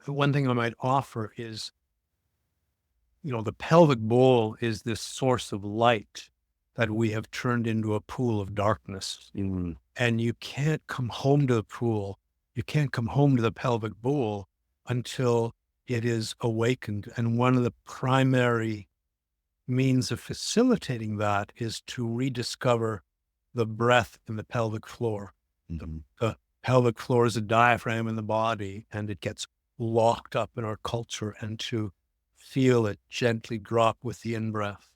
one thing I might offer is, the pelvic bowl is this source of light that we have turned into a pool of darkness. Mm, And you can't come home to the pool. You can't come home to the pelvic bowl until it is awakened. And one of the primary means of facilitating that is to rediscover the breath in the pelvic floor. mhm. The pelvic floor is a diaphragm in the body, and it gets locked up in our culture, and to feel it gently drop with the in-breath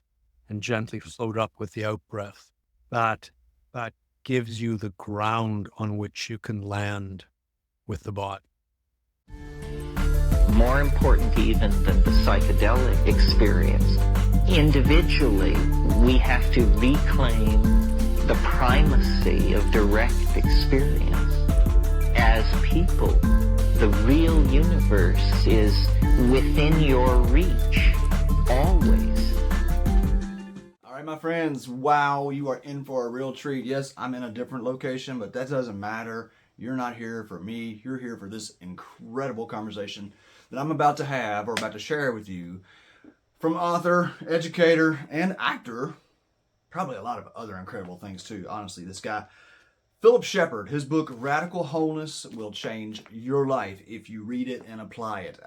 and gently float up with the out-breath, that that gives you the ground on which you can land with the body. More important even than the psychedelic experience, individually, we have to reclaim the primacy of direct experience. As people, the real universe is within your reach, always. All right, my friends, wow, you are in for a real treat. Yes, I'm in a different location, but that doesn't matter. You're not here for me. You're here for this incredible conversation that I'm about to have or about to share with you from author, educator, and actor. Probably a lot of other incredible things too, honestly. This guy, Philip Shepard, his book Radical Wholeness will change your life if you read it and apply it.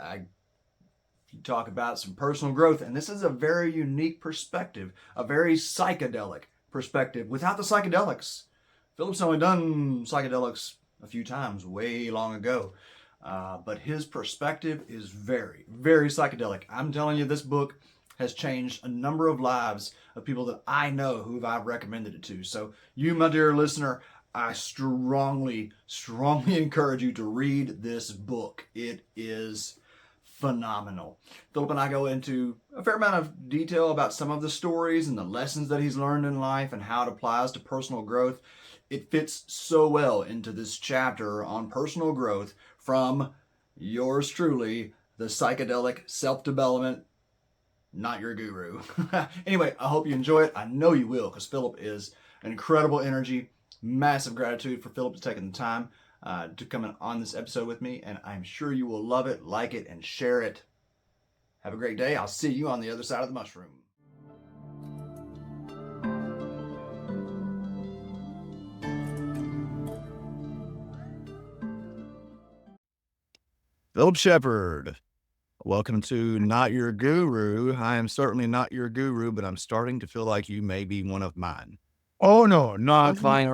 You talk about some personal growth, and this is a very unique perspective, a very psychedelic perspective without the psychedelics. Philip's only done psychedelics a few times way long ago, but his perspective is very, very psychedelic. I'm telling you, this book has changed a number of lives of people that I know who I've recommended it to. So you, my dear listener, I strongly, strongly encourage you to read this book. It is phenomenal. Philip and I go into a fair amount of detail about some of the stories and the lessons that he's learned in life and how it applies to personal growth. It fits so well into this chapter on personal growth from yours truly, the psychedelic self-development, not your guru. Anyway, I hope you enjoy it. I know you will, because Philip is an incredible energy. Massive gratitude for Philip taking the time to come on this episode with me, and I'm sure you will love it, like it, and share it. Have a great day. I'll see you on the other side of the mushroom. Philip Shepard, welcome to Not Your Guru. I am certainly not your guru, but I'm starting to feel like you may be one of mine. Oh, no, not fine.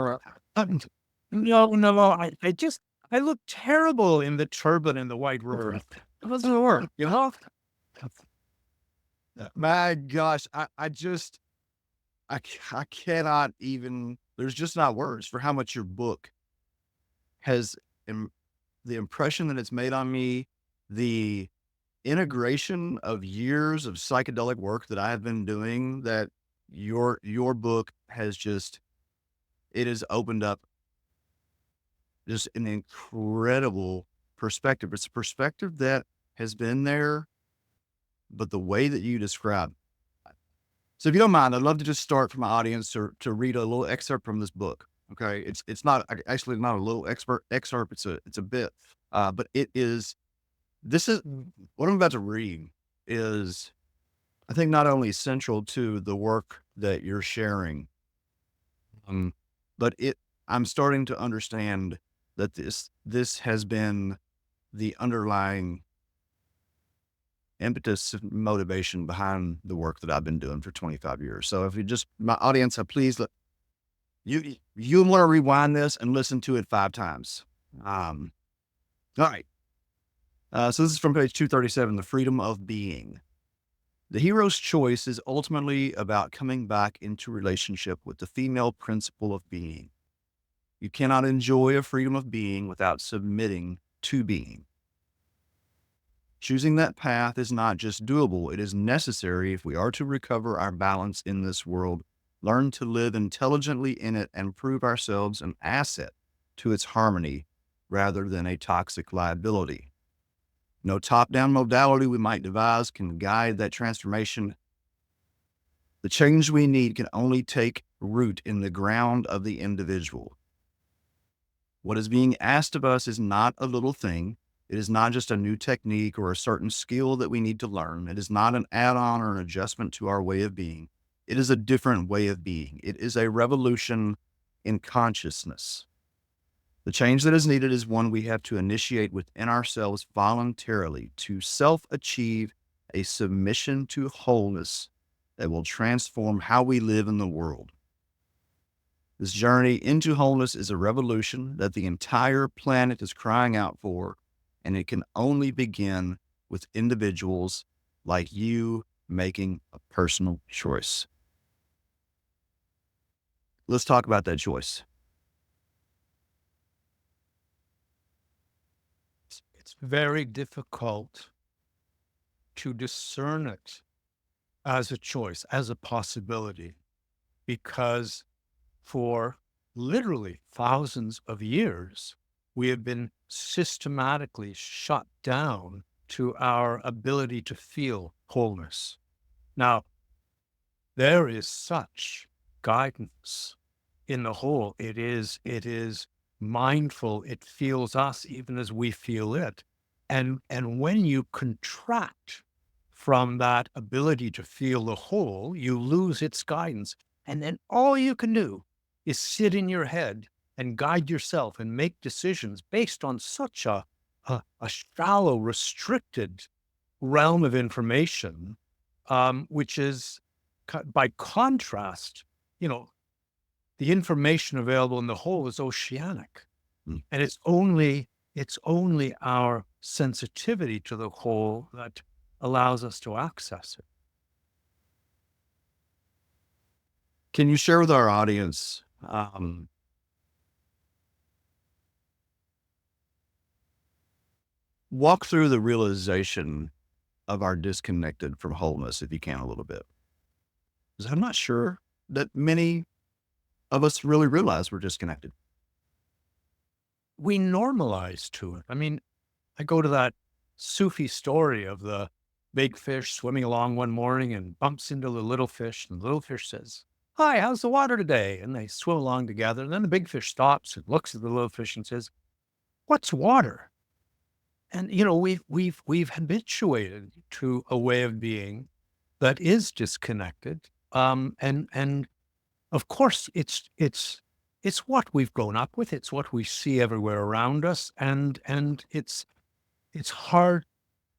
No, I look terrible in the turban and the white robe. It doesn't work, My gosh, I cannot even, there's just not words for how much your book has, the impression that it's made on me, the integration of years of psychedelic work that I have been doing, that your book has just, it has opened up just an incredible perspective. It's a perspective that has been there, but the way that you describe. So if you don't mind, I'd love to just start for my audience to read a little excerpt from this book. Okay. It's not actually not a little excerpt. It's a bit, but this is what I'm about to read is, I think, not only central to the work that you're sharing, but I'm starting to understand that this has been the underlying impetus and motivation behind the work that I've been doing for 25 years. So if you just, my audience, please you want to rewind this and listen to it 5 times. All right. So this is from page 237, The Freedom of Being. The hero's choice is ultimately about coming back into relationship with the female principle of being. You cannot enjoy a freedom of being without submitting to being. Choosing that path is not just doable, it is necessary if we are to recover our balance in this world, learn to live intelligently in it, and prove ourselves an asset to its harmony rather than a toxic liability. No top-down modality we might devise can guide that transformation. The change we need can only take root in the ground of the individual. What is being asked of us is not a little thing. It is not just a new technique or a certain skill that we need to learn. It is not an add-on or an adjustment to our way of being. It is a different way of being. It is a revolution in consciousness. The change that is needed is one we have to initiate within ourselves voluntarily to self-achieve a submission to wholeness that will transform how we live in the world. This journey into wholeness is a revolution that the entire planet is crying out for, and it can only begin with individuals like you making a personal choice. Let's talk about that choice. It's very difficult to discern it as a choice, as a possibility, because for literally thousands of years, we have been systematically shut down to our ability to feel wholeness. Now, there is such guidance in the whole. It is mindful. It feels us even as we feel it. And when you contract from that ability to feel the whole, you lose its guidance. And then all you can do is sit in your head and guide yourself and make decisions based on such a shallow, restricted realm of information, which is, by contrast, the information available in the whole is oceanic. Mm. And it's only our sensitivity to the whole that allows us to access it. Can you share with our audience walk through the realization of our disconnected from wholeness, if you can, a little bit? Because I'm not sure that many of us really realize we're disconnected. We normalize to it. I mean, I go to that Sufi story of the big fish swimming along one morning and bumps into the little fish, and the little fish says, "Hi, how's the water today?" And they swim along together. And then the big fish stops and looks at the little fish and says, "What's water?" And we've habituated to a way of being that is disconnected. And of course, it's what we've grown up with. It's what we see everywhere around us, and it's hard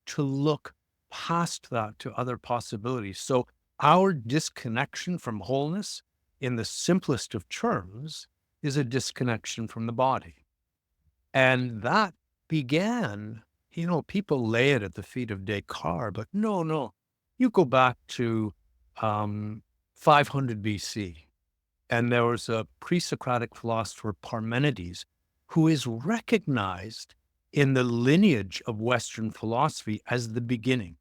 to look past that to other possibilities. So our disconnection from wholeness, in the simplest of terms, is a disconnection from the body. And that began, people lay it at the feet of Descartes, but no. You go back to 500 BC, and there was a pre-Socratic philosopher, Parmenides, who is recognized in the lineage of Western philosophy as the beginning.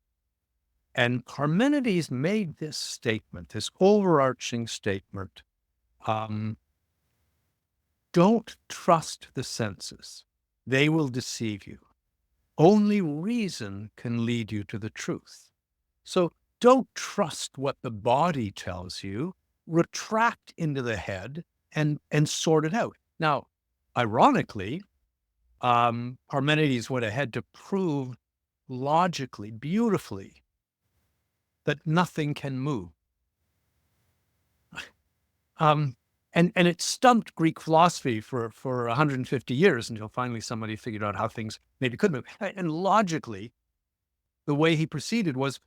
And Parmenides made this statement, this overarching statement: don't trust the senses. They will deceive you. Only reason can lead you to the truth. So don't trust what the body tells you. Retract into the head and sort it out. Now, ironically, Parmenides went ahead to prove logically, beautifully, that nothing can move. And it stumped Greek philosophy for 150 years until finally somebody figured out how things maybe could move. And logically, the way he proceeded was,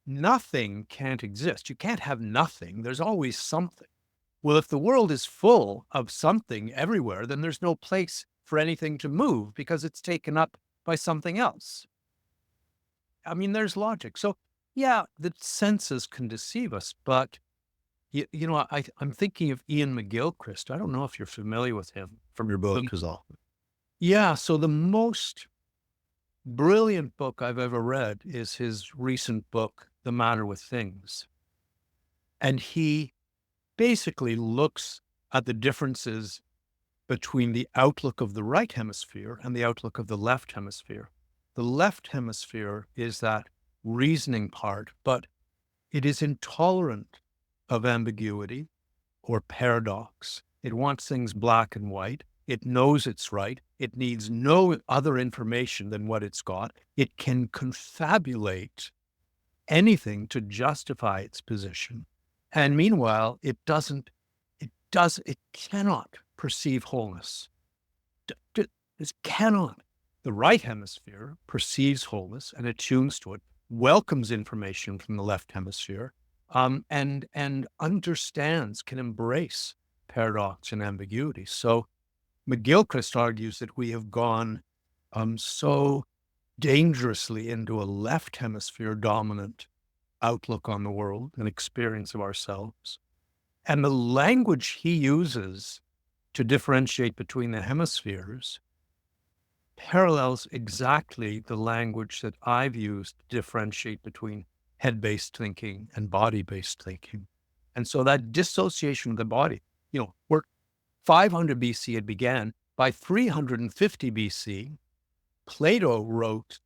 nothing can't exist. You can't have nothing. There's always something. Well, if the world is full of something everywhere, then there's no place for anything to move because it's taken up by something else. I mean, there's logic. So, yeah, the senses can deceive us, but I'm thinking of Ian McGilchrist. I don't know if you're familiar with him. From your book, Kazal. Yeah, so the most brilliant book I've ever read is his recent book, The Matter with Things. And he basically looks at the differences between the outlook of the right hemisphere and the outlook of the left hemisphere. The left hemisphere is that reasoning part, but it is intolerant of ambiguity or paradox. It wants things black and white. It knows it's right. It needs no other information than what it's got. It can confabulate anything to justify its position. And meanwhile, it cannot perceive wholeness. It cannot. The right hemisphere perceives wholeness and attunes to it, welcomes information from the left hemisphere, and understands, can embrace paradox and ambiguity. So McGilchrist argues that we have gone so dangerously into a left hemisphere dominant outlook on the world and experience of ourselves. And the language he uses to differentiate between the hemispheres parallels exactly the language that I've used to differentiate between head-based thinking and body-based thinking. And so that dissociation of the body, we're 500 BC it began. By 350 BC, Plato wrote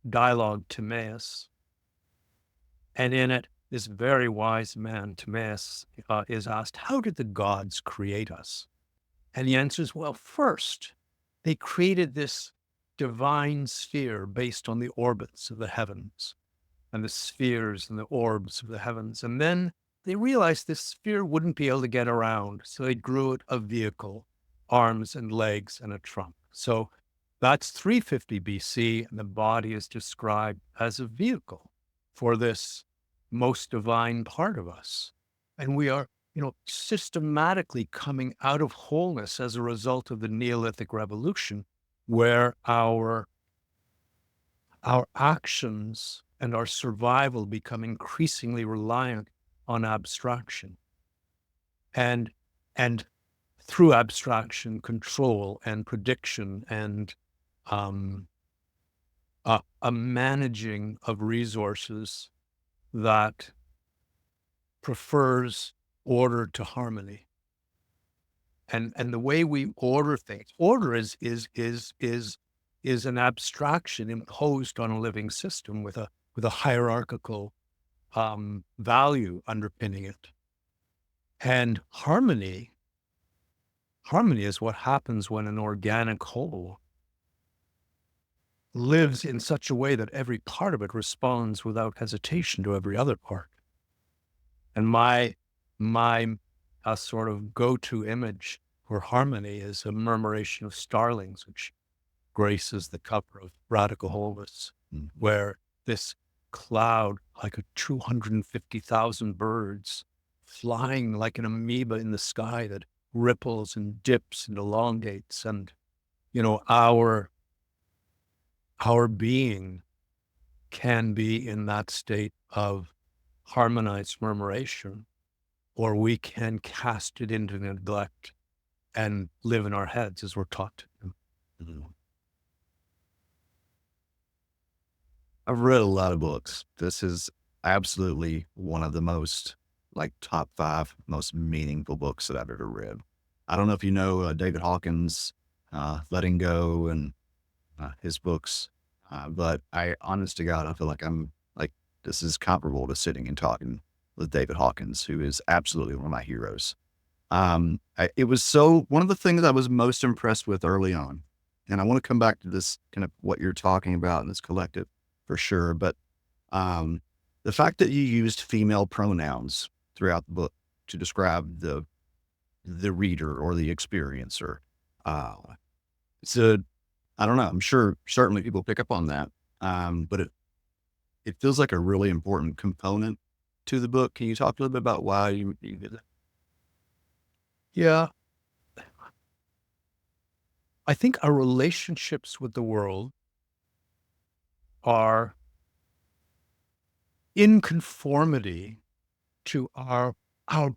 dialogue Timaeus, and in it, this very wise man, Timaeus, is asked, how did the gods create us? And he answers, well, first, they created this divine sphere based on the orbits of the heavens and the spheres and the orbs of the heavens. And then they realized this sphere wouldn't be able to get around. So they grew it a vehicle, arms and legs and a trunk. So that's 350 BC, and the body is described as a vehicle for this most divine part of us. And we are, systematically coming out of wholeness as a result of the Neolithic Revolution, where our actions and our survival become increasingly reliant on abstraction. And through abstraction, control and prediction and a managing of resources that prefers order to harmony. And the way we order things, order is an abstraction imposed on a living system with a hierarchical value underpinning it. And harmony is what happens when an organic whole lives in such a way that every part of it responds without hesitation to every other part. And my sort of go-to image for harmony is a murmuration of starlings, which graces the cover of Radical Wholeness, where this cloud, like 250,000 birds flying like an amoeba in the sky that ripples and dips and elongates. And, our being can be in that state of harmonized murmuration, or we can cast it into neglect and live in our heads as we're taught to do. I've read a lot of books. This is absolutely one of the most, top 5 most meaningful books that I've ever read. I don't know if you know David Hawkins, Letting Go, and his books, but honest to God, I feel like this is comparable to sitting and talking with David Hawkins, who is absolutely one of my heroes. It was one of the things I was most impressed with early on, and I want to come back to this kind of what you're talking about in this collective for sure. But the fact that you used female pronouns throughout the book to describe the reader or the experiencer, I don't know. I'm sure certainly people pick up on that, but it feels like a really important component to the book. Can you talk a little bit about why you did that? Yeah. I think our relationships with the world are in conformity to our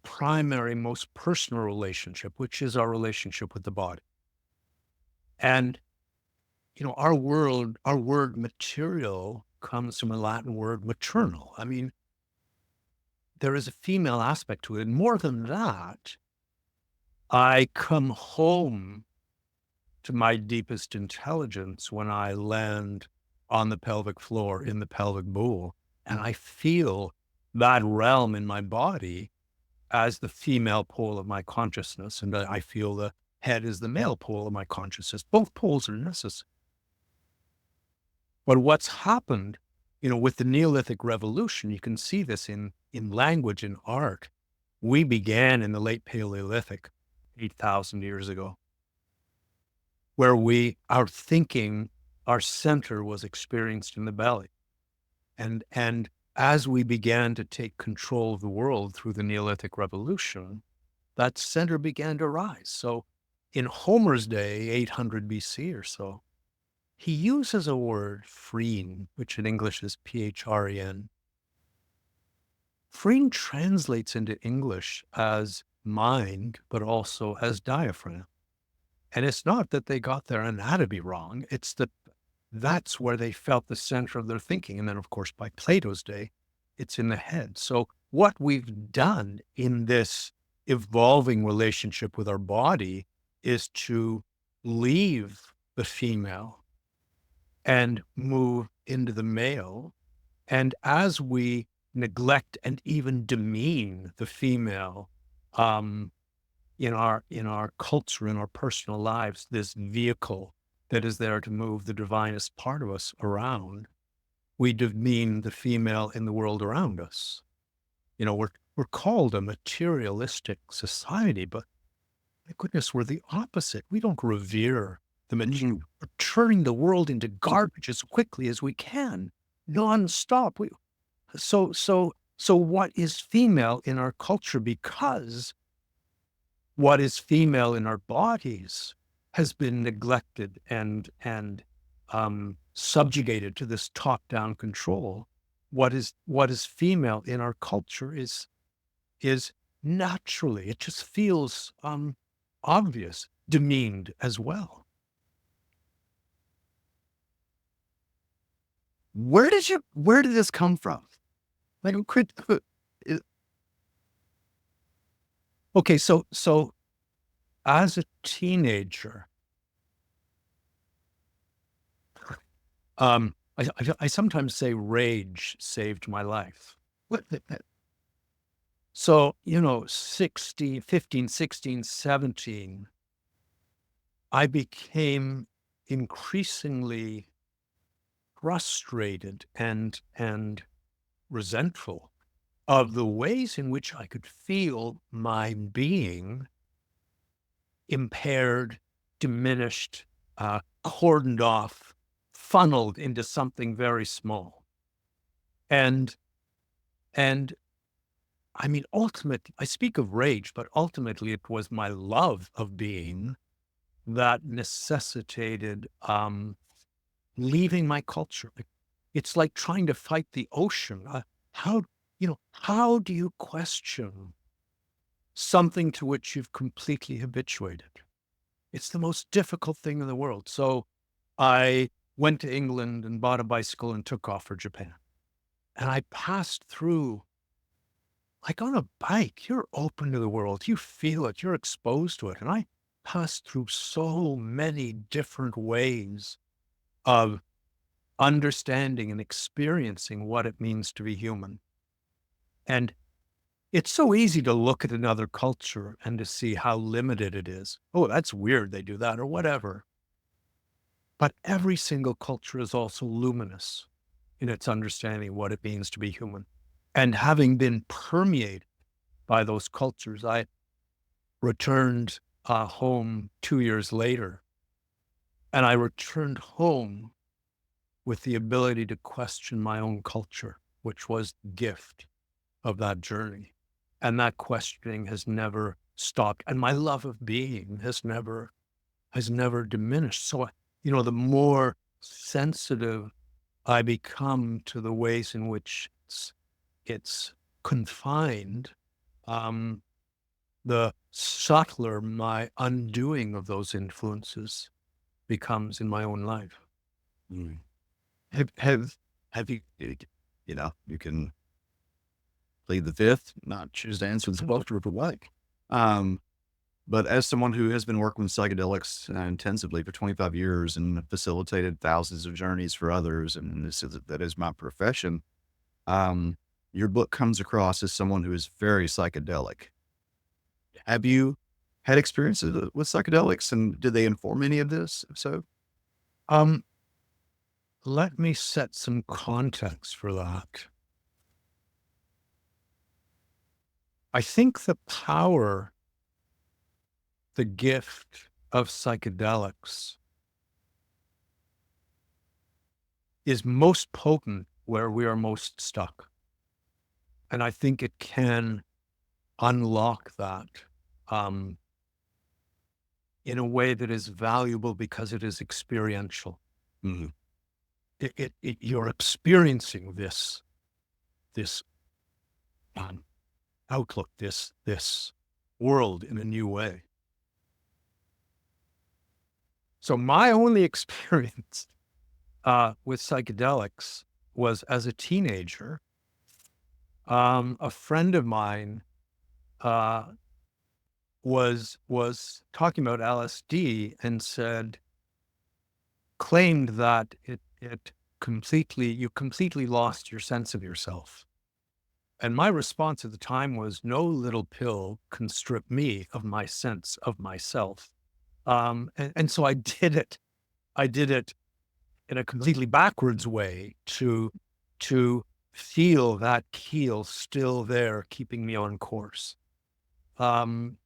primary, most personal relationship, which is our relationship with the body. And, our word material comes from a Latin word maternal. I mean, there is a female aspect to it. And more than that, I come home to my deepest intelligence when I land on the pelvic floor in the pelvic bowl, and I feel that realm in my body as the female pole of my consciousness, and I feel the head is the male pole of my consciousness. Both poles are necessary. But what's happened, with the Neolithic Revolution, you can see this in language and art. We began in the late Paleolithic, 8,000 years ago, where our thinking, our center was experienced in the belly. And as we began to take control of the world through the Neolithic Revolution, that center began to rise. So in Homer's day, 800 BC or so, he uses a word, phrene, which in English is P-H-R-E-N. Phrene translates into English as mind, but also as diaphragm. And it's not that they got their anatomy wrong. It's that that's where they felt the center of their thinking. And then, of course, by Plato's day, it's in the head. So what we've done in this evolving relationship with our body is to leave the female and move into the male. And as we neglect and even demean the female in our culture, in our personal lives, this vehicle that is there to move the divinest part of us around, we demean the female in the world around us. We're called a materialistic society, but my goodness, we're the opposite. We don't revere the material. We're turning the world into garbage as quickly as we can, nonstop. So what is female in our culture? Because what is female in our bodies has been neglected and subjugated to this top-down control. What is female in our culture is naturally, it just feels obvious, demeaned as well. Where did this come from? Like, Okay, so as a teenager, I sometimes say rage saved my life. So, 15, 16, 17, I became increasingly frustrated and resentful of the ways in which I could feel my being impaired, diminished, cordoned off, funneled into something very small. And I mean, ultimately, I speak of rage, but ultimately it was my love of being that necessitated leaving my culture. It's like trying to fight the ocean. How do you question something to which you've completely habituated? It's the most difficult thing in the world. So I went to England and bought a bicycle and took off for Japan. And I passed through, like on a bike, you're open to the world. You feel it. You're exposed to it. And I passed through so many different ways of understanding and experiencing what it means to be human. And it's so easy to look at another culture and to see how limited it is. Oh, that's weird they do that or whatever. But every single culture is also luminous in its understanding of what it means to be human. And having been permeated by those cultures, I returned home 2 years later. And I returned home with the ability to question my own culture, which was the gift of that journey. And that questioning has never stopped. And my love of being has never diminished. So, the more sensitive I become to the ways in which it's confined, the subtler my undoing of those influences becomes in my own life. Mm. Have you, you can plead the fifth, not choose to answer this multiple way. But as someone who has been working with psychedelics intensively for 25 years and facilitated thousands of journeys for others, and that is my profession, your book comes across as someone who is very psychedelic. Have you had experiences with psychedelics, and did they inform any of this? If so, Um, Let me set some context for that. I think the power, the gift of psychedelics is most potent where we are most stuck. And I think it can unlock that um, in a way that is valuable because it is experiential. Mhm. You're experiencing this um, outlook, this world in a new way. So my only experience with psychedelics was as a teenager. A friend of mine uh, was talking about LSD and claimed that you completely lost your sense of yourself. And my response at the time was, no little pill can strip me of my sense of myself. And so I did it. I did it in a completely backwards way to feel that keel still there, keeping me on course. Um,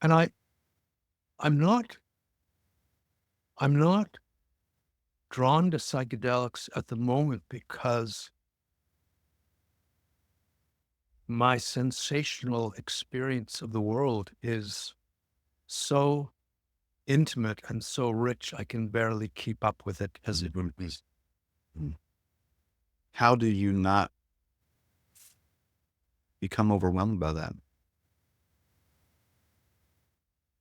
and I'm not I'm not drawn to psychedelics at the moment because my sensational experience of the world is so intimate and so rich, I can barely keep up with it as it is. Mm. How do you not become overwhelmed by that?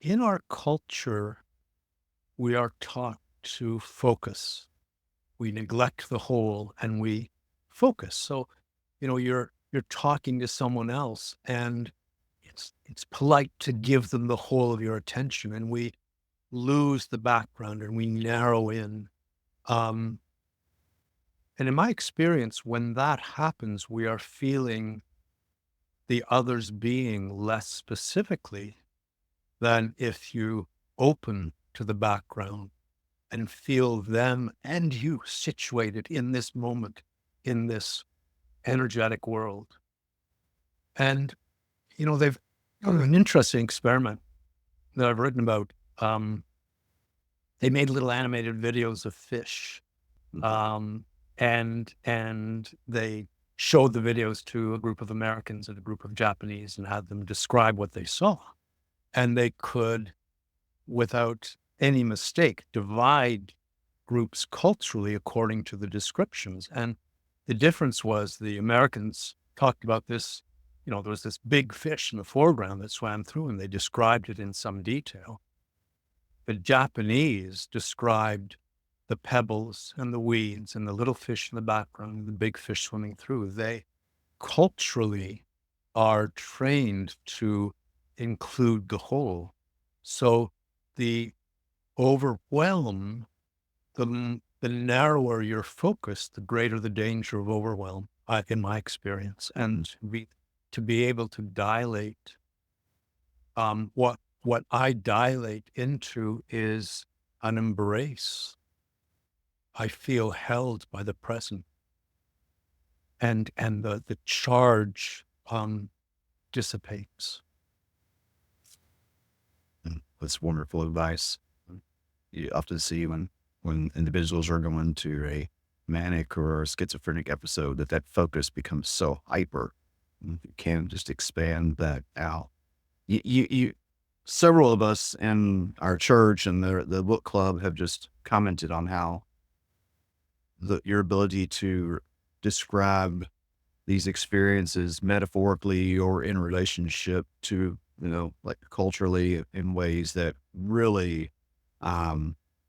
In our culture, we are taught to focus. We neglect the whole and we focus. So, you're talking to someone else and it's polite to give them the whole of your attention, and we lose the background and we narrow in. Um, and in my experience, when that happens, we are feeling the other's being less specifically than if you open to the background and feel them and you situated in this moment, in this energetic world. And, they've done an interesting experiment that I've written about. They made little animated videos of fish, Mhm. and they showed the videos to a group of Americans and a group of Japanese and had them describe what they saw. And they could, without any mistake, divide groups culturally according to the descriptions. And the difference was the Americans talked about this, there was this big fish in the foreground that swam through and they described it in some detail. The Japanese described the pebbles and the weeds and the little fish in the background and the big fish swimming through. They culturally are trained to include the whole. So the overwhelm, the narrower your focus, the greater the danger of overwhelm, in my experience. And to be able to dilate, what I dilate into is an embrace. I feel held by the present, and the charge dissipates. That's wonderful advice. You often see when individuals are going to a manic or schizophrenic episode that focus becomes so hyper. You can just expand that out. You several of us in our church and the book club have just commented on how your ability to describe these experiences metaphorically or in relationship to, like culturally in ways that really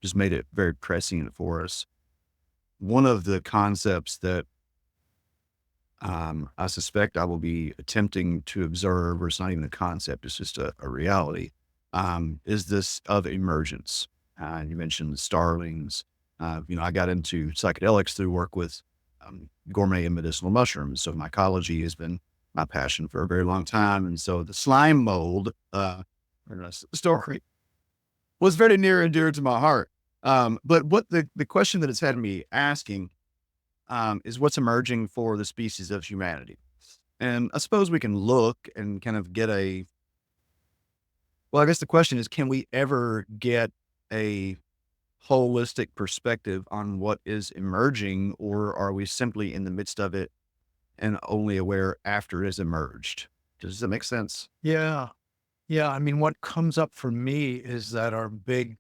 just made it very prescient for us. One of the concepts that I suspect I will be attempting to observe, or it's not even a concept, it's just a reality, is this of emergence. You mentioned the starlings. I got into psychedelics through work with gourmet and medicinal mushrooms. So mycology has been my passion for a very long time. And so the slime mold story was very near and dear to my heart. But what the question that it's had me asking is what's emerging for the species of humanity. And I suppose we can look and kind of get I guess the question is, can we ever get a holistic perspective on what is emerging, or are we simply in the midst of it and only aware after it has emerged? Does that make sense? Yeah. Yeah. I mean, what comes up for me is that our big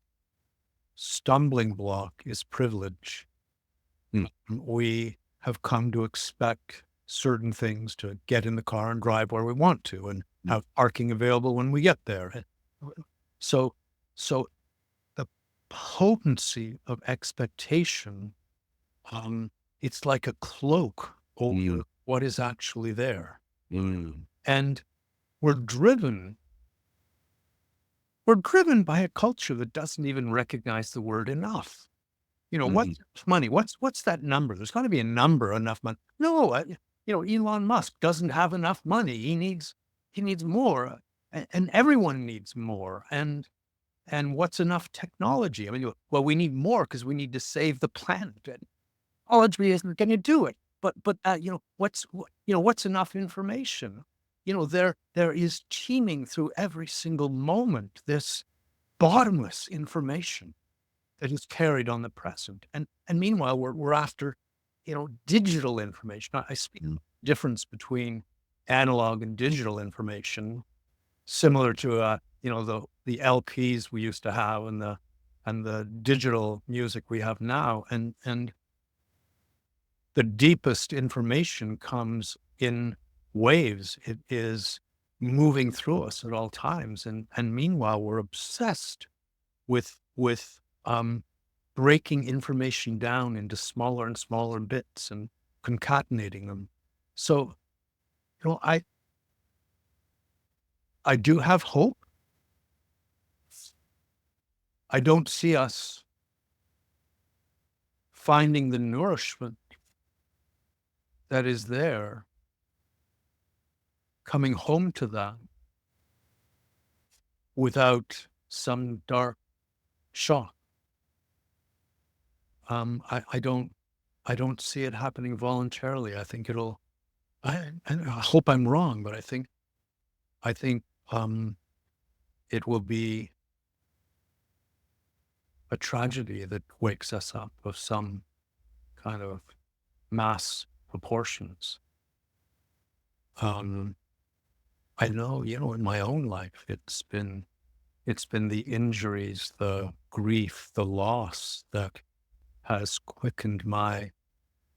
stumbling block is privilege. Mm. We have come to expect certain things, to get in the car and drive where we want to and have parking available when we get there. So, so the potency of expectation, it's like a cloak over what is actually there. And we're driven by a culture that doesn't even recognize the word enough. What's money? What's that number? There's got to be a number, enough money. No, Elon Musk doesn't have enough money. He needs more, and everyone needs more. And what's enough technology? I mean, well, we need more because we need to save the planet. And technology isn't going to do it. But what's enough information? There is teeming through every single moment this bottomless information that is carried on the present. And meanwhile, we're after, digital information. I speak of the difference between analog and digital information, similar to, the LPs we used to have and the digital music we have now. And the deepest information comes in waves. It is moving through us at all times. And meanwhile, we're obsessed with breaking information down into smaller and smaller bits and concatenating them. So, I do have hope. I don't see us finding the nourishment that is there, coming home to that without some dark shock. I don't see it happening voluntarily. I think I hope I'm wrong, but I think it will be a tragedy that wakes us up of some kind of mass proportions. I know, in my own life, it's been the injuries, the grief, the loss that has quickened my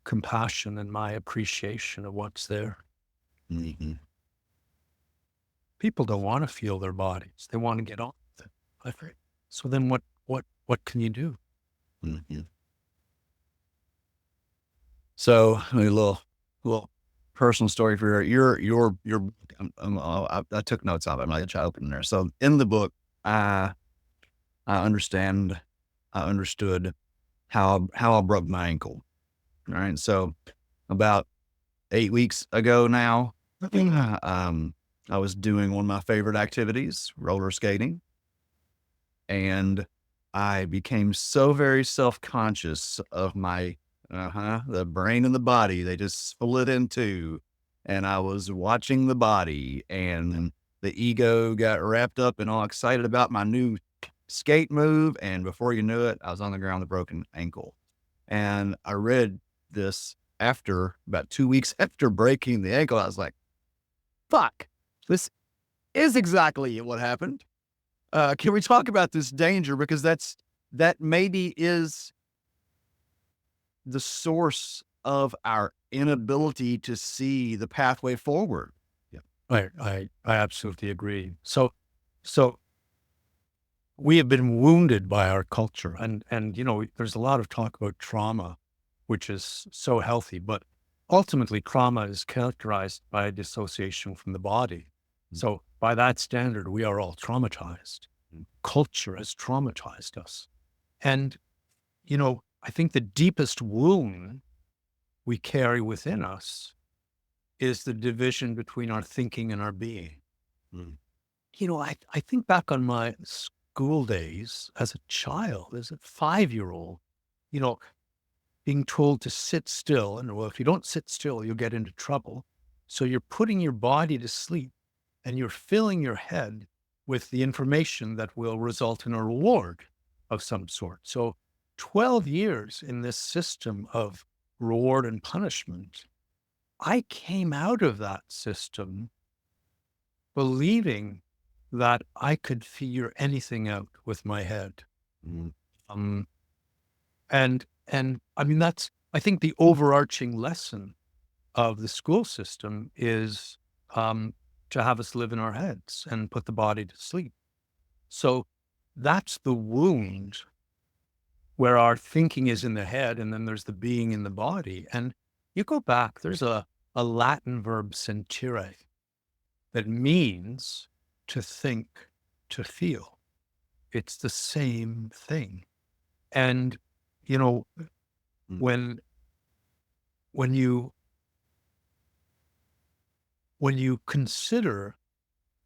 compassion and my appreciation of what's there. People don't want to feel their bodies; they want to get on with it. So then, what can you do? So a little personal story for your I took notes of it. I'm not gonna try to open there. So in the book, I understood how I broke my ankle. All right. So about 8 weeks ago now, I was doing one of my favorite activities, roller skating, and I became so very self-conscious of my the brain and the body. They just split in two, and I was watching the body, and the ego got wrapped up and all excited about my new skate move, and before you knew it, I was on the ground with a broken ankle. And I read this after about 2 weeks after breaking the ankle. I was like, fuck, this is exactly what happened. Can we talk about this danger? Because that maybe is the source of our inability to see the pathway forward. I absolutely agree. So we have been wounded by our culture, and there's a lot of talk about trauma, which is so healthy, but ultimately trauma is characterized by a dissociation from the body. So by that standard, we are all traumatized. Culture has traumatized us. And, I think the deepest wound we carry within us is the division between our thinking and our being. Mm. I think back on my school days as a child, as a 5-year-old, you know, being told to sit still. And well, if you don't sit still, you'll get into trouble. So you're putting your body to sleep and you're filling your head with the information that will result in a reward of some sort. So 12 years in this system of reward and punishment, I came out of that system believing that I could figure anything out with my head. Mm. Um, and I mean, I think the overarching lesson of the school system is to have us live in our heads and put the body to sleep. So that's the wound where our thinking is in the head and then there's the being in the body. And you go back, there's a Latin verb sentire that means to think, to feel. It's the same thing. And, you know, Mm. when you consider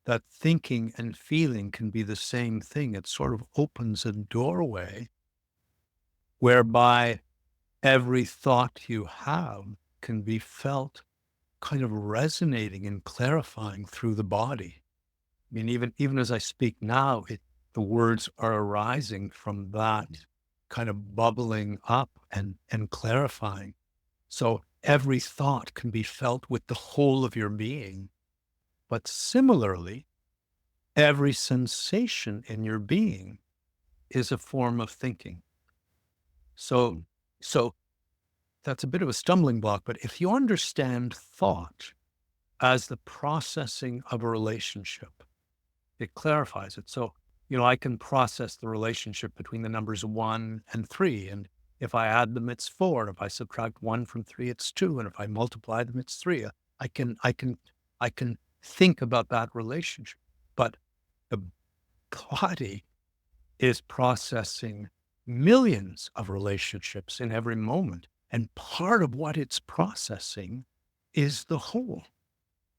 that thinking and feeling can be the same thing, it sort of opens a doorway whereby every thought you have can be felt kind of resonating and clarifying through the body. I mean, even as I speak now, the words are arising from that kind of bubbling up and clarifying. So every thought can be felt with the whole of your being. But similarly, every sensation in your being is a form of thinking. So that's a bit of a stumbling block, but if you understand thought as the processing of a relationship, it clarifies it. So, I can process the relationship between the numbers 1 and 3. And if I add them, it's 4. And if I subtract 1 from 3, it's 2. And if I multiply them, it's 3. I can think about that relationship. But the body is processing millions of relationships in every moment. And part of what it's processing is the whole.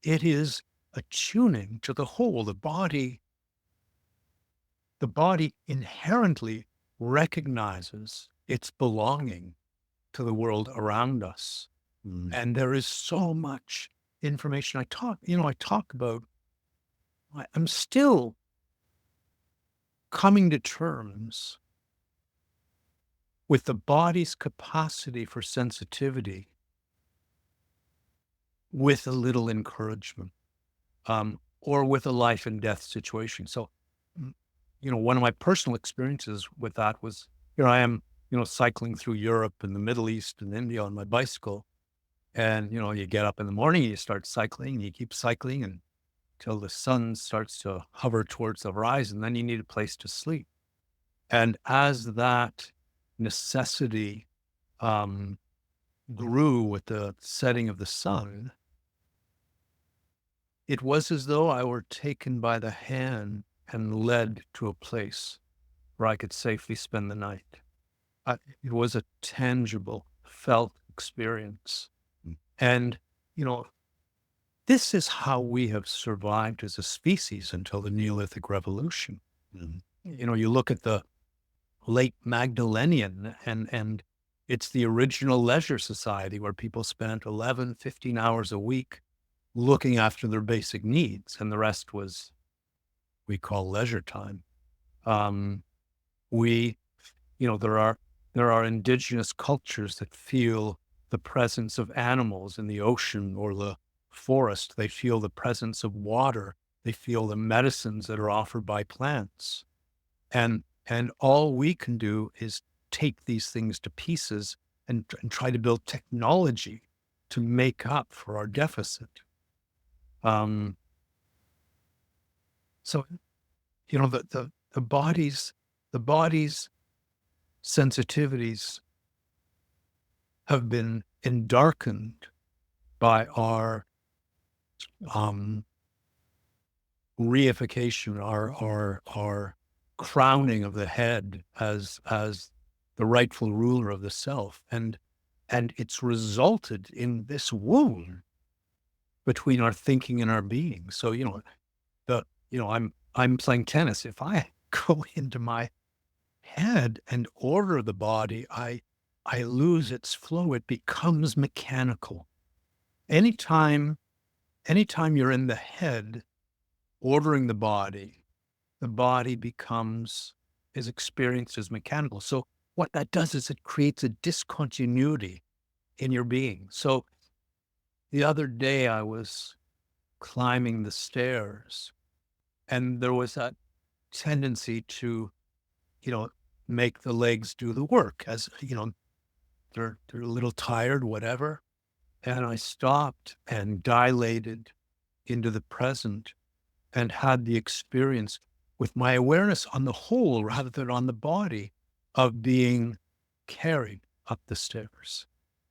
It is attuning to the whole. The body inherently recognizes its belonging to the world around us. Mm. And there is so much information. I talk about, I'm still coming to terms with the body's capacity for sensitivity with a little encouragement, or with a life and death situation. So, one of my personal experiences with that was, here I am, cycling through Europe and the Middle East and India on my bicycle. And, you get up in the morning, you start cycling, you keep cycling until the sun starts to hover towards the horizon. Then you need a place to sleep. And as that necessity grew with the setting of the sun, it was as though I were taken by the hand and led to a place where I could safely spend the night. It was a tangible, felt experience. Mm. And, this is how we have survived as a species until the Neolithic Revolution. Mm. You look at the late Magdalenian, and it's the original leisure society where people spent 11, 15 hours a week looking after their basic needs, and the rest was, we call leisure time. There are indigenous cultures that feel the presence of animals in the ocean or the forest. They feel the presence of water. They feel the medicines that are offered by plants. And all we can do is take these things to pieces and try to build technology to make up for our deficit. So, the body's sensitivities have been darkened by our reification, our crowning of the head as the rightful ruler of the self, and it's resulted in this wound between our thinking and our being. So, I'm playing tennis. If I go into my head and order the body, I lose its flow. It becomes mechanical. Anytime, anytime you're in the head ordering the body is experienced as mechanical. So what that does is it creates a discontinuity in your being. So the other day I was climbing the stairs and there was that tendency to, make the legs do the work as, they're a little tired, whatever. And I stopped and dilated into the present and had the experience with my awareness on the whole rather than on the body of being carried up the stairs.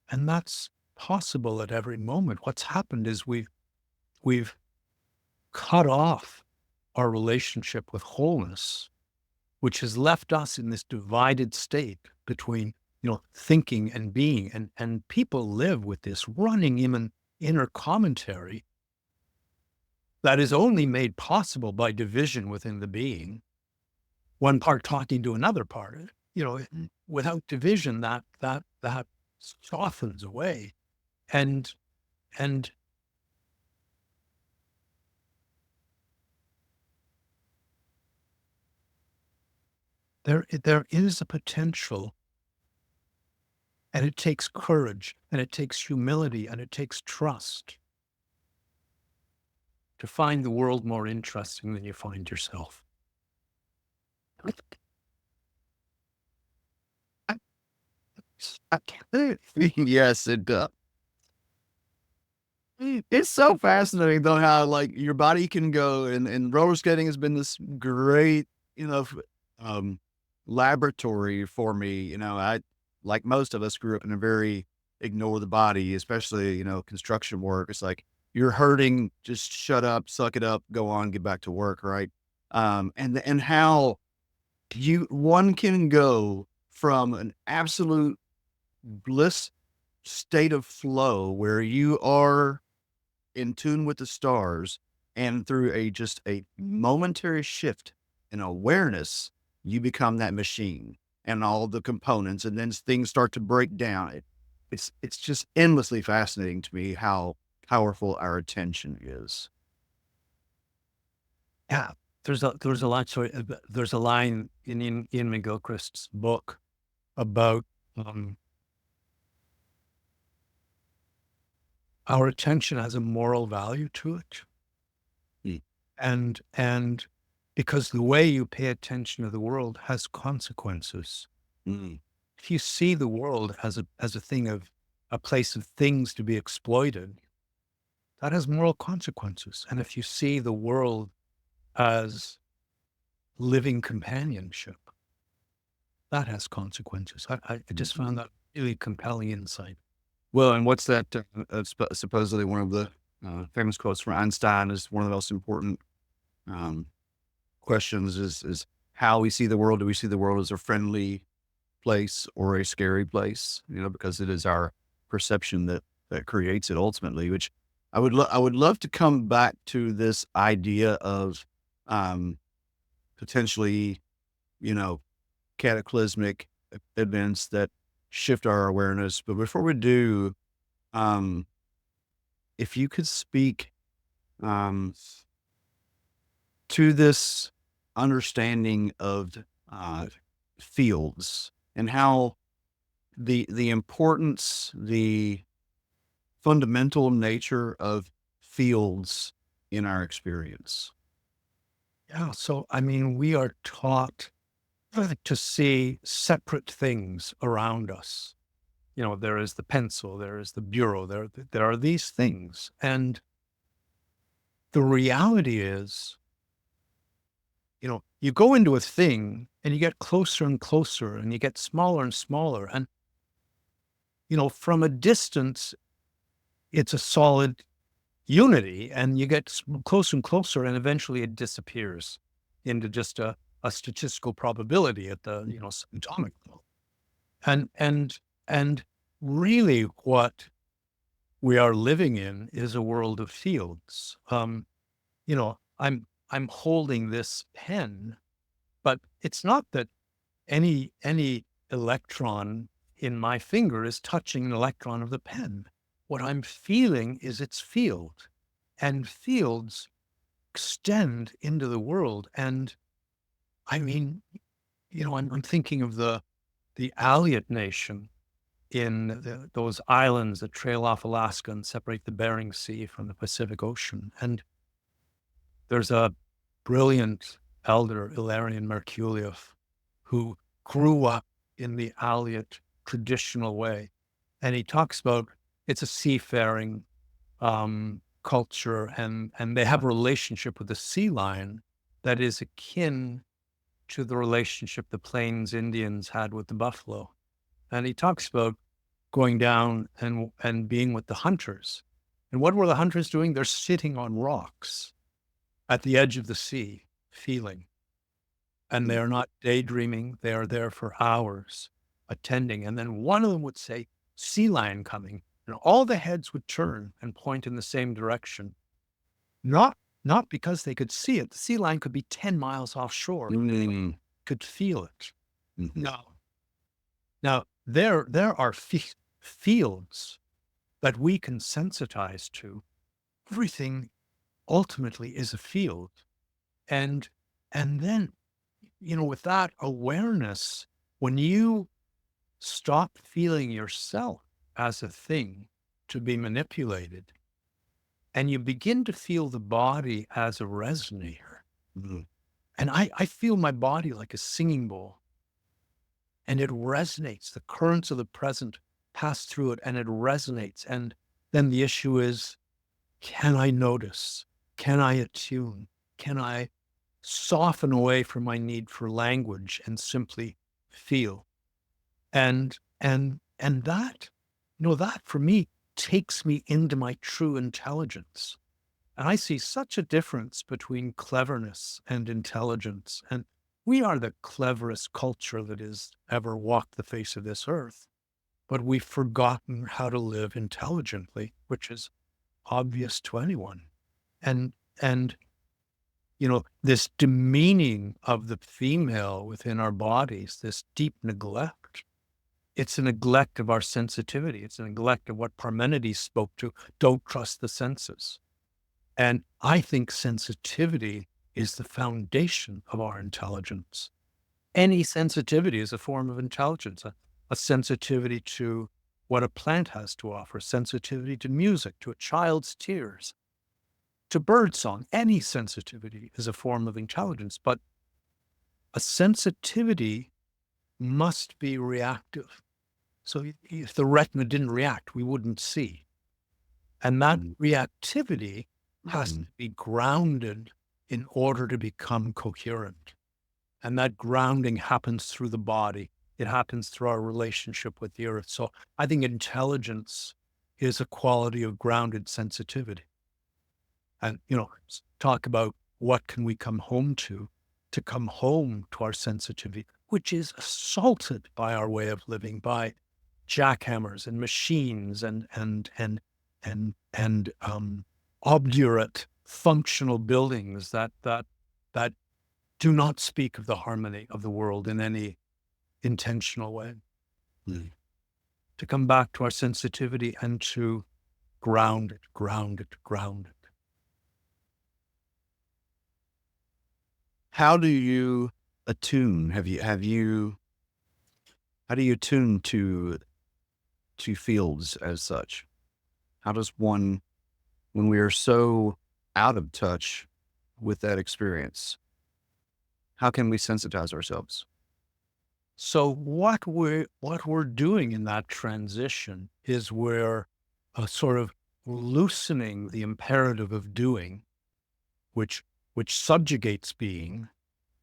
And that's possible at every moment. What's happened is we've cut off our relationship with wholeness, which has left us in this divided state between, thinking and being. And people live with this running inner commentary that is only made possible by division within the being, one part talking to another part. Without division, that softens away. And there is a potential, and it takes courage, and it takes humility, and it takes trust to find the world more interesting than you find yourself. Yes, it does. It's so fascinating though how like your body can go and roller skating has been this great, um, laboratory for me. I like most of us grew up in a very ignore the body, especially, construction work. It's like you're hurting, just shut up, suck it up, go on, get back to work, right? And how one can go from an absolute bliss state of flow where you are in tune with the stars and through just a momentary shift in awareness, you become that machine and all the components, and then things start to break down. It's just endlessly fascinating to me how powerful our attention is. Yeah, there's a lot. So there's a line in Ian McGilchrist's book about our attention has a moral value to it, and because the way you pay attention to the world has consequences. Mm. If you see the world as a place of things to be exploited, that has moral consequences. And if you see the world as living companionship, that has consequences. I just found that really compelling insight. Well, and what's that? Supposedly one of the famous quotes from Einstein is one of the most important questions is how we see the world. Do we see the world as a friendly place or a scary place? Because it is our perception that creates it ultimately. Which I would love to come back to this idea of potentially, cataclysmic events that shift our awareness. But before we do, if you could speak to this understanding of fields and how the importance, the fundamental nature of fields in our experience. Yeah. So, we are taught to see separate things around us. There is the pencil, there is the bureau, there are these things. And the reality is, you go into a thing and you get closer and closer and you get smaller and smaller. And, from a distance, it's a solid unity, and you get closer and closer, and eventually it disappears into just a statistical probability at the, atomic level. And really what we are living in is a world of fields. You know, I'm holding this pen, but it's not that any electron in my finger is touching an electron of the pen. What I'm feeling is its field, and fields extend into the world. And I mean, you know, I'm thinking of the Aleut Nation in those islands that trail off Alaska and separate the Bering Sea from the Pacific Ocean. And there's a brilliant elder, Ilarion Merkuliev, who grew up in the Aleut traditional way. And he talks about it's a seafaring culture, and they have a relationship with the sea lion that is akin to the relationship the Plains Indians had with the buffalo. And he talks about going down and being with the hunters. And what were the hunters doing? They're sitting on rocks at the edge of the sea, feeling. And they are not daydreaming. They are there for hours, attending. And then one of them would say, sea lion coming. And all the heads would turn and point in the same direction. Not because they could see it. The sea lion could be 10 miles offshore. Could feel it. Now there are fields that we can sensitize to. Everything ultimately is a field. And then, you know, with that awareness, when you stop feeling yourself as a thing to be manipulated, and you begin to feel the body as a resonator. And I feel my body like a singing bowl, and it resonates. The currents of the present pass through it, and it resonates. And then the issue is, can I notice? Can I attune? Can I soften away from my need for language and simply feel? And that, you know, that for me takes me into my true intelligence. And I see such a difference between cleverness and intelligence. And we are the cleverest culture that has ever walked the face of this earth, but we've forgotten how to live intelligently, which is obvious to anyone. And you know, this demeaning of the female within our bodies, this deep neglect, it's a neglect of our sensitivity. It's a neglect of what Parmenides spoke to. Don't trust the senses. And I think sensitivity is the foundation of our intelligence. Any sensitivity is a form of intelligence, a sensitivity to what a plant has to offer, sensitivity to music, to a child's tears, to birdsong. Any sensitivity is a form of intelligence, but a sensitivity must be reactive. So if the retina didn't react, we wouldn't see. And that reactivity has to be grounded in order to become coherent. And that grounding happens through the body. It happens through our relationship with the earth. So I think intelligence is a quality of grounded sensitivity. And, you know, talk about what can we come home to come home to our sensitivity, which is assaulted by our way of living, by jackhammers and machines and obdurate functional buildings that do not speak of the harmony of the world in any intentional way. To come back to our sensitivity and to ground it. How do you attune? How do you attune to fields as such? How does one, when we are so out of touch with that experience, how can we sensitize ourselves? So what we're doing in that transition is we're sort of loosening the imperative of doing, which subjugates being,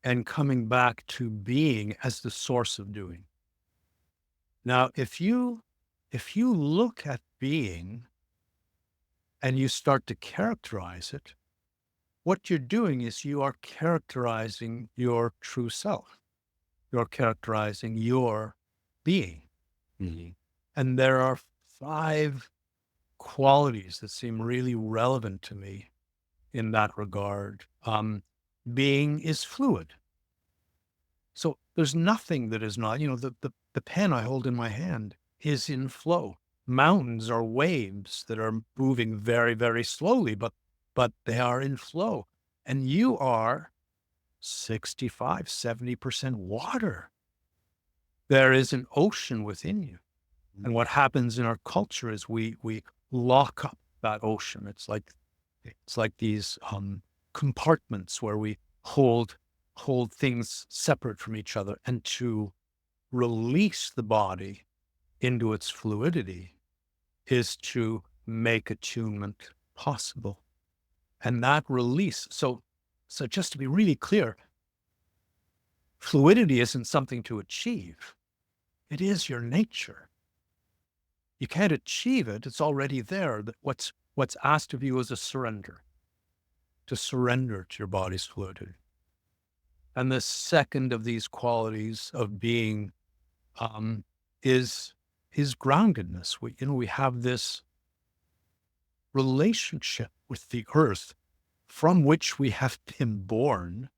and coming back to being as the source of doing. Now, if you look at being and you start to characterize it, what you're doing is you are characterizing your true self. You're characterizing your being. And there are 5 qualities that seem really relevant to me in that regard. Being is fluid. So there's nothing that is not, the pen I hold in my hand is in flow. Mountains are waves that are moving very, very slowly, but they are in flow. And you are 65, 70% water. There is an ocean within you. And what happens in our culture is we lock up that ocean. It's like these compartments where we hold things separate from each other. And to release the body into its fluidity is to make attunement possible. And that release, so just to be really clear, fluidity isn't something to achieve. It is your nature. You can't achieve it. It's already there. What's asked of you is a surrender, to surrender to your body's fluidity. And the second of these qualities of being is groundedness. We have this relationship with the earth from which we have been born.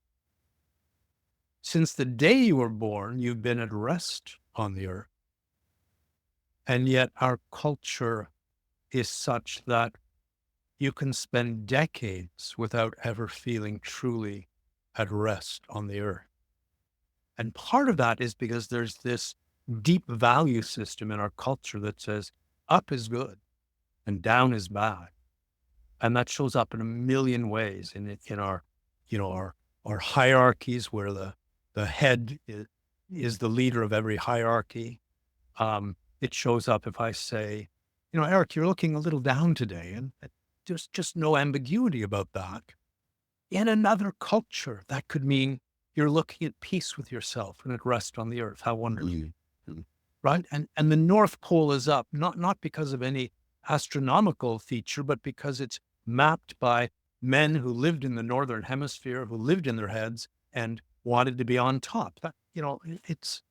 Since the day you were born, you've been at rest on the earth. And yet our culture is such that you can spend decades without ever feeling truly at rest on the earth. And part of that is because there's this deep value system in our culture that says up is good and down is bad. And that shows up in a million ways in our hierarchies, where the head is the leader of every hierarchy. It shows up if I say, Eric, you're looking a little down today, and there's just no ambiguity about that. In another culture, that could mean you're looking at peace with yourself and at rest on the earth. How wonderful. Right? And the North Pole is up, not because of any astronomical feature, but because it's mapped by men who lived in the Northern Hemisphere, who lived in their heads and wanted to be on top. That, it's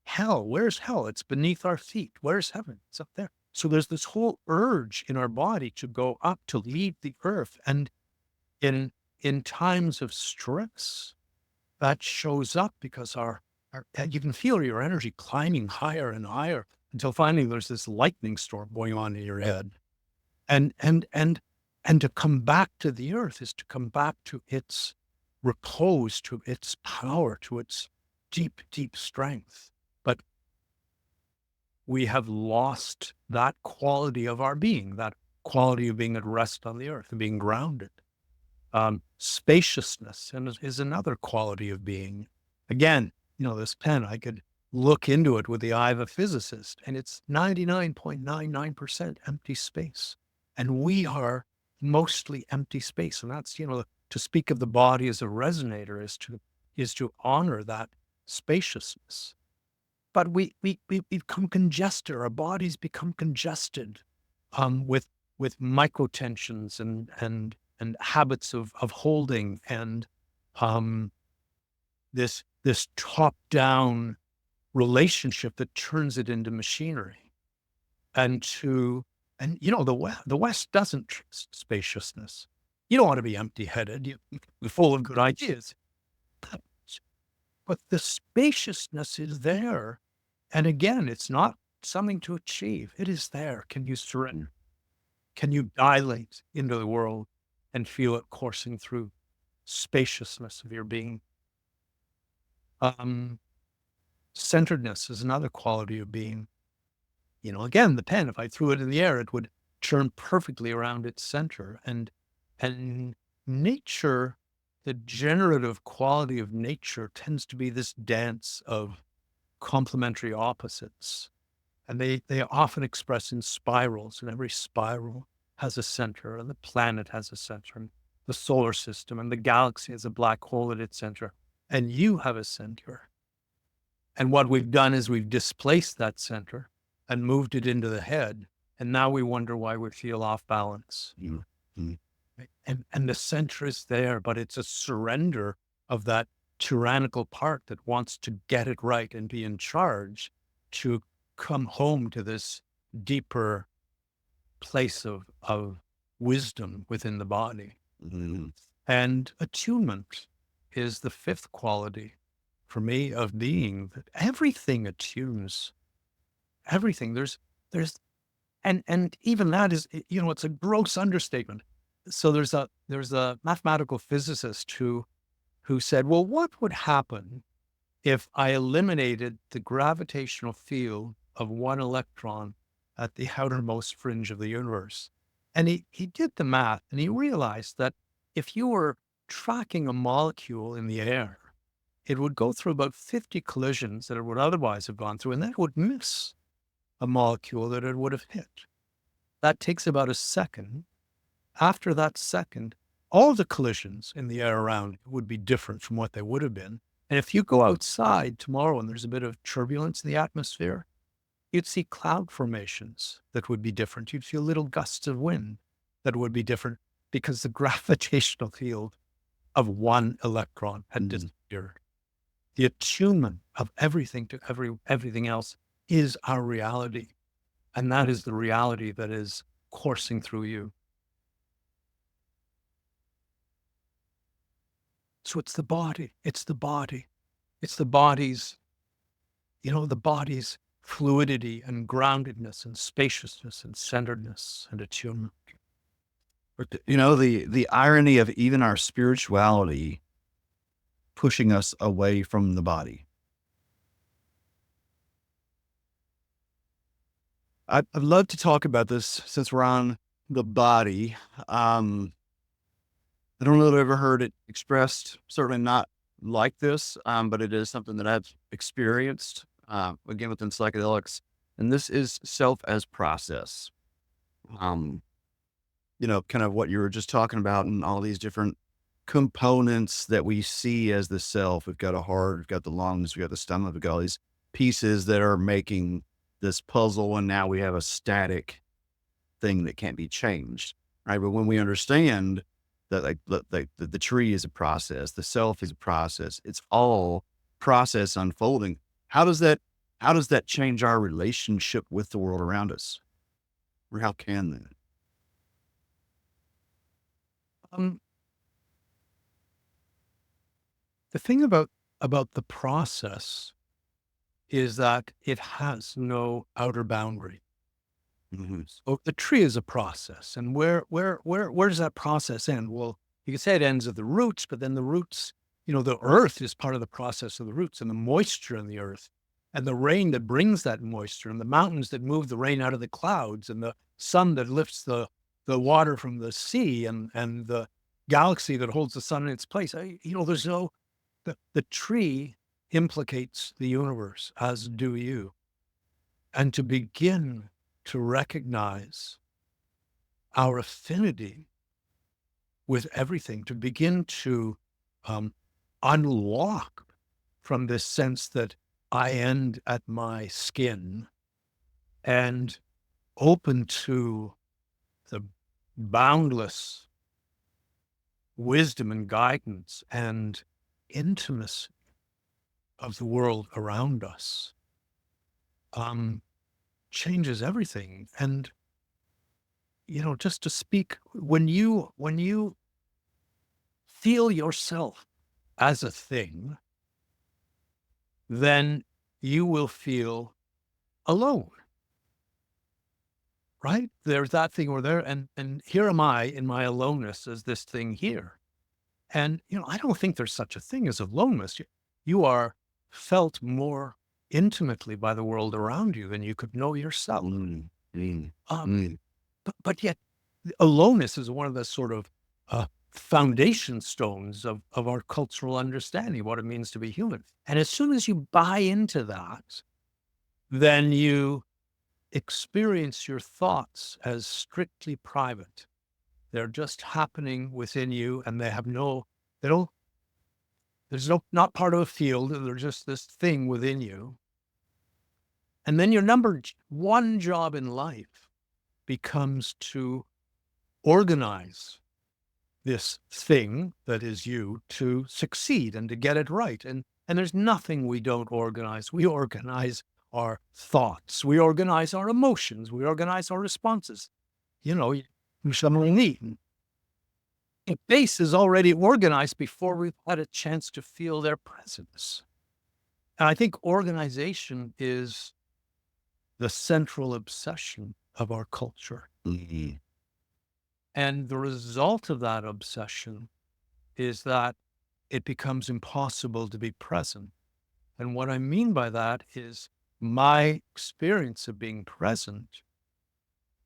hell. Where's hell? It's beneath our feet. Where's heaven? It's up there. So there's this whole urge in our body to go up, to leave the earth. And in times of stress, that shows up because you can feel your energy climbing higher and higher until finally there's this lightning storm going on in your head. And to come back to the earth is to come back to its repose, to its power, to its deep, deep strength. But we have lost that quality of our being, that quality of being at rest on the earth and being grounded. Spaciousness is another quality of being. Again, this pen, I could look into it with the eye of a physicist, and it's 99.99% empty space. And we are mostly empty space. And that's, to speak of the body as a resonator is to honor that spaciousness. But we become congested. Our bodies become congested with microtensions and habits of holding and this top-down relationship that turns it into machinery. And the West doesn't trust spaciousness. You don't want to be empty-headed. You're full of good ideas. But the spaciousness is there. And again, it's not something to achieve. It is there. Can you surrender? Can you dilate into the world and feel it coursing through spaciousness of your being? Centeredness is another quality of being. Again, the pen, if I threw it in the air, it would turn perfectly around its center. And nature, the generative quality of nature tends to be this dance of complementary opposites. And they often express in spirals, and every spiral has a center, and the planet has a center, and the solar system and the galaxy has a black hole at its center, and you have a center. And what we've done is we've displaced that center and moved it into the head, and now we wonder why we feel off balance. Mm-hmm. And the center is there, but it's a surrender of that tyrannical part that wants to get it right and be in charge, to come home to this deeper place of wisdom within the body. Mhm. And attunement is the fifth quality for me of being, that everything attunes everything. There's and even that is, it's a gross understatement. So there's a mathematical physicist who said, well, what would happen if I eliminated the gravitational field of one electron at the outermost fringe of the universe? And he did the math, and he realized that if you were tracking a molecule in the air, it would go through about 50 collisions that it would otherwise have gone through, and then it would miss a molecule that it would have hit. That takes about a second. After that second, all the collisions in the air around would be different from what they would have been. And if you go outside tomorrow and there's a bit of turbulence in the atmosphere, you'd see cloud formations that would be different. You'd feel little gusts of wind that would be different because the gravitational field of one electron had disappeared. The attunement of everything to everything else is our reality. And that is the reality that is coursing through you. So it's the body. It's the body. It's the body's, the body's fluidity and groundedness and spaciousness and centeredness and attunement. The irony of even our spirituality pushing us away from the body. I'd love to talk about this since we're on the body. I don't know that I've ever heard it expressed, certainly not like this, but it is something that I've experienced, again, within psychedelics. And this is self as process. Kind of what you were just talking about and all these different components that we see as the self. We've got a heart, we've got the lungs, we've got the stomach, we've got all these pieces that are making this puzzle. And now we have a static thing that can't be changed. Right. But when we understand that the tree is a process, the self is a process, it's all process unfolding. How does that change our relationship with the world around us? Or how can that? The thing about the process is that it has no outer boundary. Mm-hmm. So the tree is a process, and where does that process end? Well, you could say it ends at the roots, but then the roots, the earth is part of the process of the roots, and the moisture in the earth, and the rain that brings that moisture, and the mountains that move the rain out of the clouds, and the sun that lifts the water from the sea, and the galaxy that holds the sun in its place. There's no the tree implicates the universe, as do you, and to begin to recognize our affinity with everything, to begin to unlock from this sense that I end at my skin and open to the boundless wisdom and guidance and intimacy of the world around us, changes everything. And, just to speak, when you feel yourself as a thing, then you will feel alone. Right? There's that thing over there. And here am I in my aloneness as this thing here. And, I don't think there's such a thing as aloneness. You are felt more intimately by the world around you than you could know yourself. But yet, aloneness is one of the sort of foundation stones of our cultural understanding, what it means to be human. And as soon as you buy into that, then you experience your thoughts as strictly private. They're just happening within you, and there's not part of a field. They're just this thing within you. And then your number one job in life becomes to organize this thing that is you to succeed and to get it right. And there's nothing we don't organize. We organize our thoughts. We organize our emotions. We organize our responses. you do something neat. The face is already organized before we've had a chance to feel their presence. And I think organization is the central obsession of our culture. And the result of that obsession is that it becomes impossible to be present. And what I mean by that is my experience of being present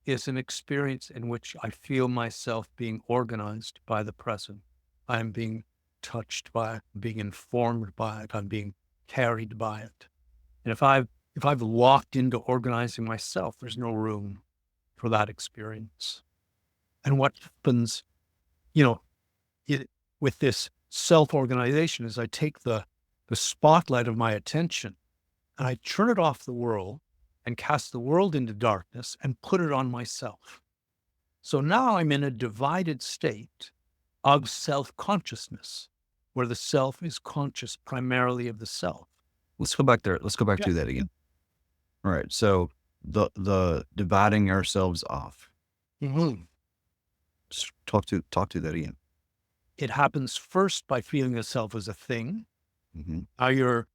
is an experience in which I feel myself being organized by the present. I'm being touched by it, being informed by it, I'm being carried by it. And if I've locked into organizing myself, there's no room for that experience. And what happens, with this self-organization is I take the spotlight of my attention and I turn it off the world and cast the world into darkness and put it on myself. So now I'm in a divided state of self-consciousness, where the self is conscious primarily of the self. Let's go back there. Let's go back to that again. All right. So the dividing ourselves off. Mm-hmm. Talk to that again. It happens first by feeling the self as a thing. Mm-hmm. How you're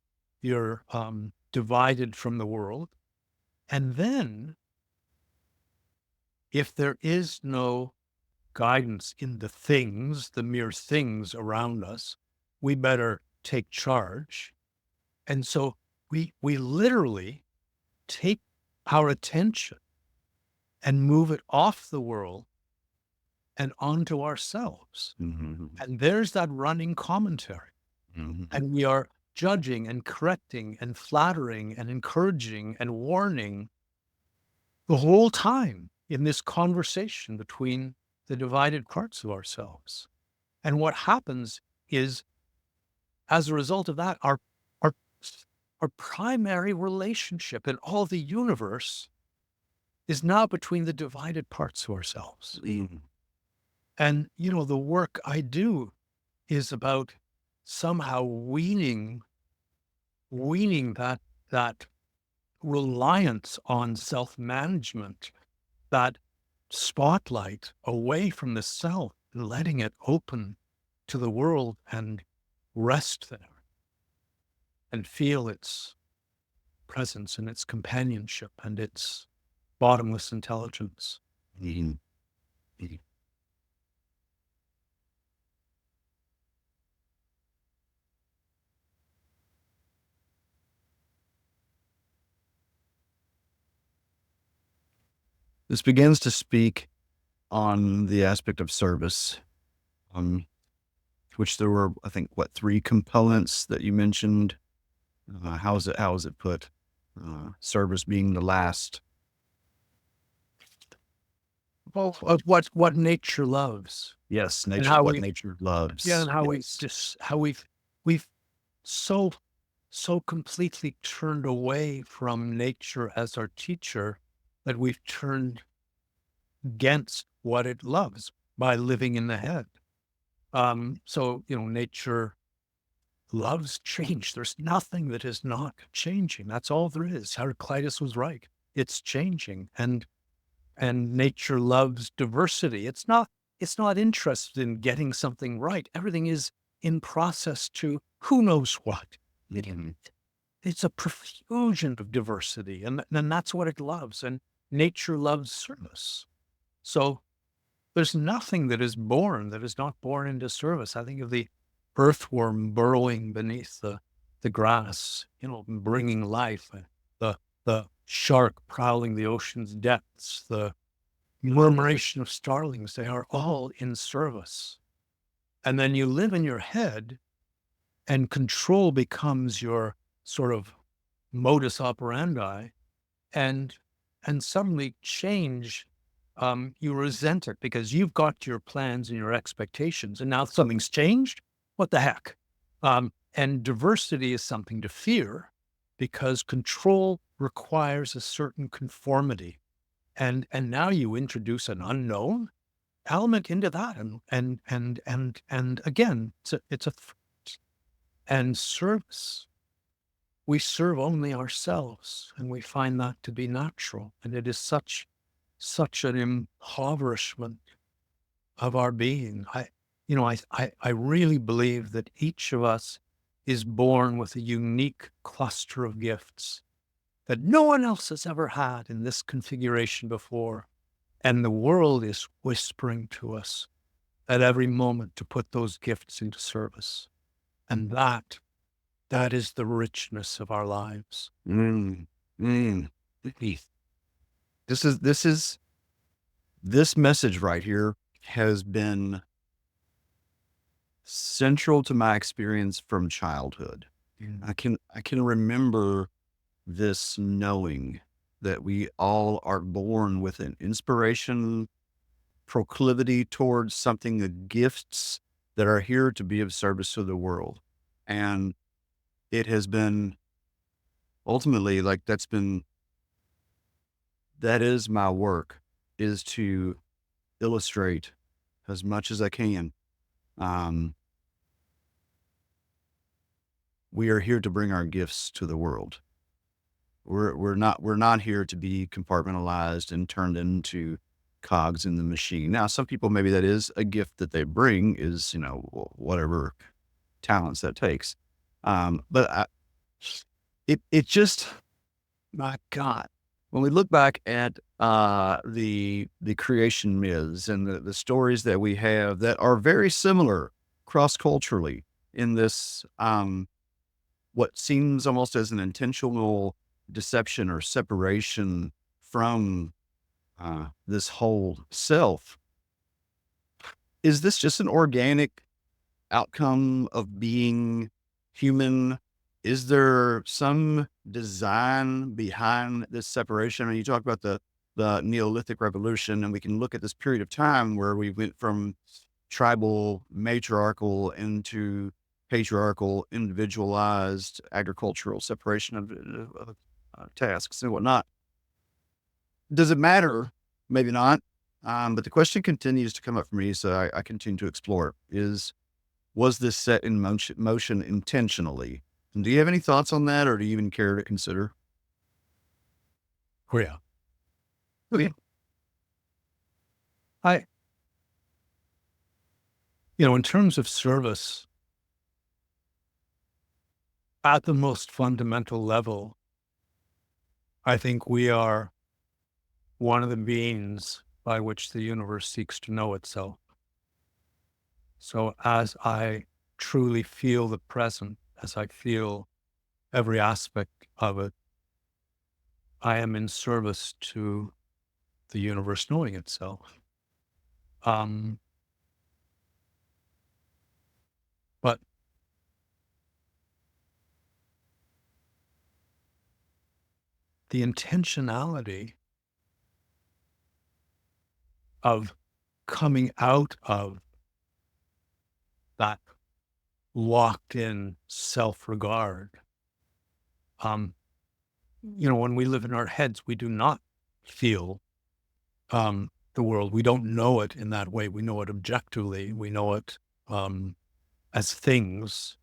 divided from the world. And then, if there is no guidance in the things, the mere things around us, we better take charge. And so we literally take our attention and move it off the world and onto ourselves. Mm-hmm. And there's that running commentary. Mm-hmm. And we are judging and correcting and flattering and encouraging and warning the whole time in this conversation between the divided parts of ourselves. And what happens is, as a result of that, our primary relationship in all the universe is now between the divided parts of ourselves. Mm-hmm. And, the work I do is about somehow weaning that reliance on self-management, that spotlight away from the self, and letting it open to the world and rest there and feel its presence and its companionship and its bottomless intelligence. Mm-hmm. Mm-hmm. This begins to speak on the aspect of service, which there were, I think, 3 components that you mentioned. How is it put? Service being the last. Well, of what nature loves. Yes, nature. And how nature loves. Yeah, and how yes. we've so completely turned away from nature as our teacher that we've turned against what it loves by living in the head. So, nature loves change. There's nothing that is not changing. That's all there is. Heraclitus was right. It's changing. And nature loves diversity. It's not interested in getting something right. Everything is in process to who knows what. Mm-hmm. It's a profusion of diversity, and that's what it loves. And nature loves service. So there's nothing that is not born into service. I think of the earthworm burrowing beneath the grass, bringing life. The shark prowling the ocean's depths, the murmuration of starlings, they are all in service. And then you live in your head, and control becomes your sort of modus operandi, and suddenly change, you resent it because you've got your plans and your expectations, and now something's changed. What the heck? And diversity is something to fear because control requires a certain conformity. And now you introduce an unknown element into that. And again, it's a threat. And service, we serve only ourselves, and we find that to be natural. And it is such such an impoverishment of our being. I really believe that each of us is born with a unique cluster of gifts that no one else has ever had in this configuration before. And the world is whispering to us at every moment to put those gifts into service. And that is the richness of our lives. Mm, mm. This message right here has been central to my experience from childhood. I can remember this knowing that we all are born with an inspiration, proclivity towards something, the gifts that are here to be of service to the world. And it has been ultimately like that is my work, is to illustrate as much as I can. We are here to bring our gifts to the world. We're not here to be compartmentalized and turned into cogs in the machine. Now, some people, maybe that is a gift that they bring, is, whatever talents that takes. It just, my God, when we look back at the creation myths and the stories that we have that are very similar cross-culturally in this, what seems almost as an intentional deception or separation from this whole self. Is this just an organic outcome of being human? Is there some design behind this separation? I mean, you talk about the Neolithic Revolution, and we can look at this period of time where we went from tribal, matriarchal into patriarchal, individualized, agricultural separation of tasks and whatnot. Does it matter? Maybe not. But the question continues to come up for me, so I continue to explore, was this set in motion intentionally? And do you have any thoughts on that, or do you even care to consider? Oh, yeah. Okay. In terms of service, at the most fundamental level, I think we are one of the means by which the universe seeks to know itself. So as I truly feel the present, as I feel every aspect of it, I am in service to the universe knowing itself. But the intentionality of coming out of that locked in self-regard, when we live in our heads, we do not feel the world. We don't know it in that way. We know it objectively. We know it as things.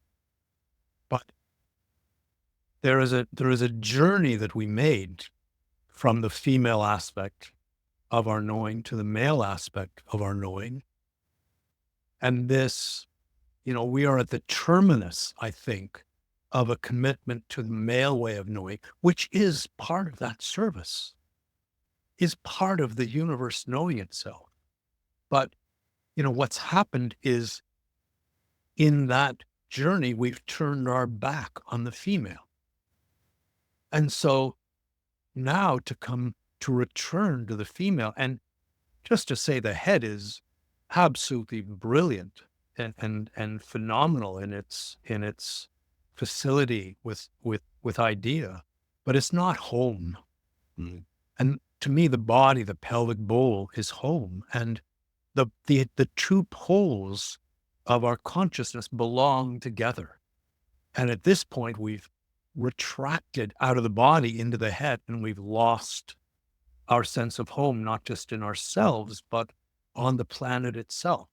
But there is a journey that we made from the female aspect of our knowing to the male aspect of our knowing. And this, we are at the terminus, I think, of a commitment to the male way of knowing, which is part of that service, is part of the universe knowing itself. But, what's happened is in that journey, we've turned our back on the female. And so now to return to the female, and just to say the head is absolutely brilliant and phenomenal in its facility with idea, but it's not home. Mm. And to me, the body, the pelvic bowl, is home, and the two poles of our consciousness belong together. And at this point, we've retracted out of the body into the head, and we've lost our sense of home, not just in ourselves, but on the planet itself.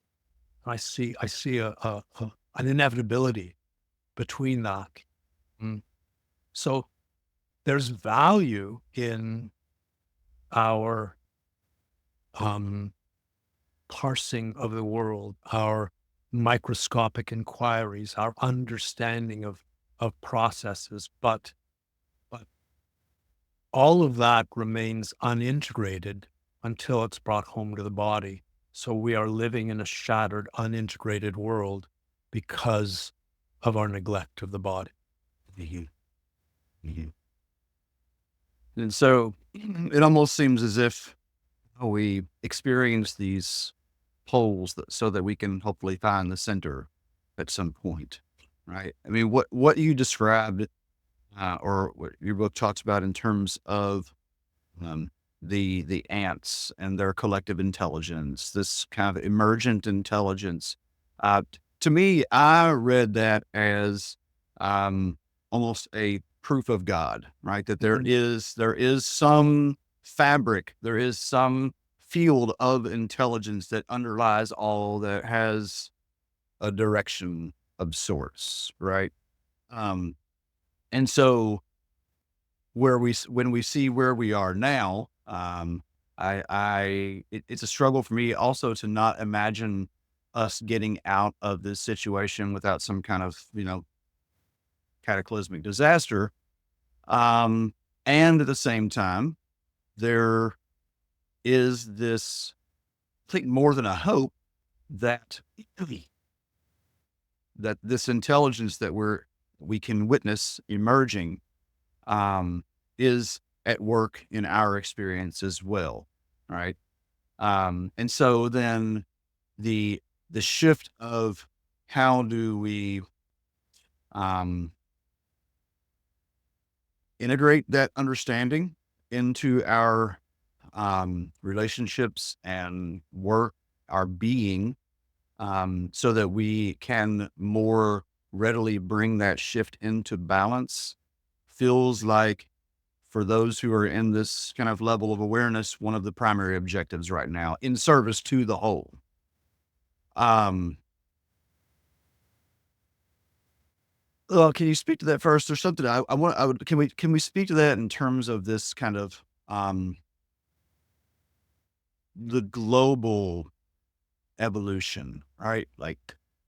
I see an inevitability between that. So there's value in our um, parsing of the world, our microscopic inquiries, our understanding of processes, but all of that remains unintegrated until it's brought home to the body. So we are living in a shattered, unintegrated world because of our neglect of the body. Mhm. Mhm. And so it almost seems as if we experience these poles so that we can hopefully find the center at some point, right? I mean, what you described, or what your book talks about in terms of um, the ants and their collective intelligence, this kind of emergent intelligence. To me, I read that as almost a proof of God, right? That there is some fabric, there is some field of intelligence that underlies all, that has a direction of sorts, right? Um, and so when we see where we are now, it's a struggle for me also to not imagine us getting out of this situation without some kind of, cataclysmic disaster. Um, and at the same time, there is this, I think, more than a hope that that this intelligence that we can witness emerging, is at work in our experience as well, right? And so then the shift of how do we um, integrate that understanding into our relationships and work, our being, so that we can more readily bring that shift into balance, feels like, for those who are in this kind of level of awareness, one of the primary objectives right now in service to the whole. Um, well, can you speak to that first? There's something can we speak to that in terms of this kind of, the global evolution, right? Like,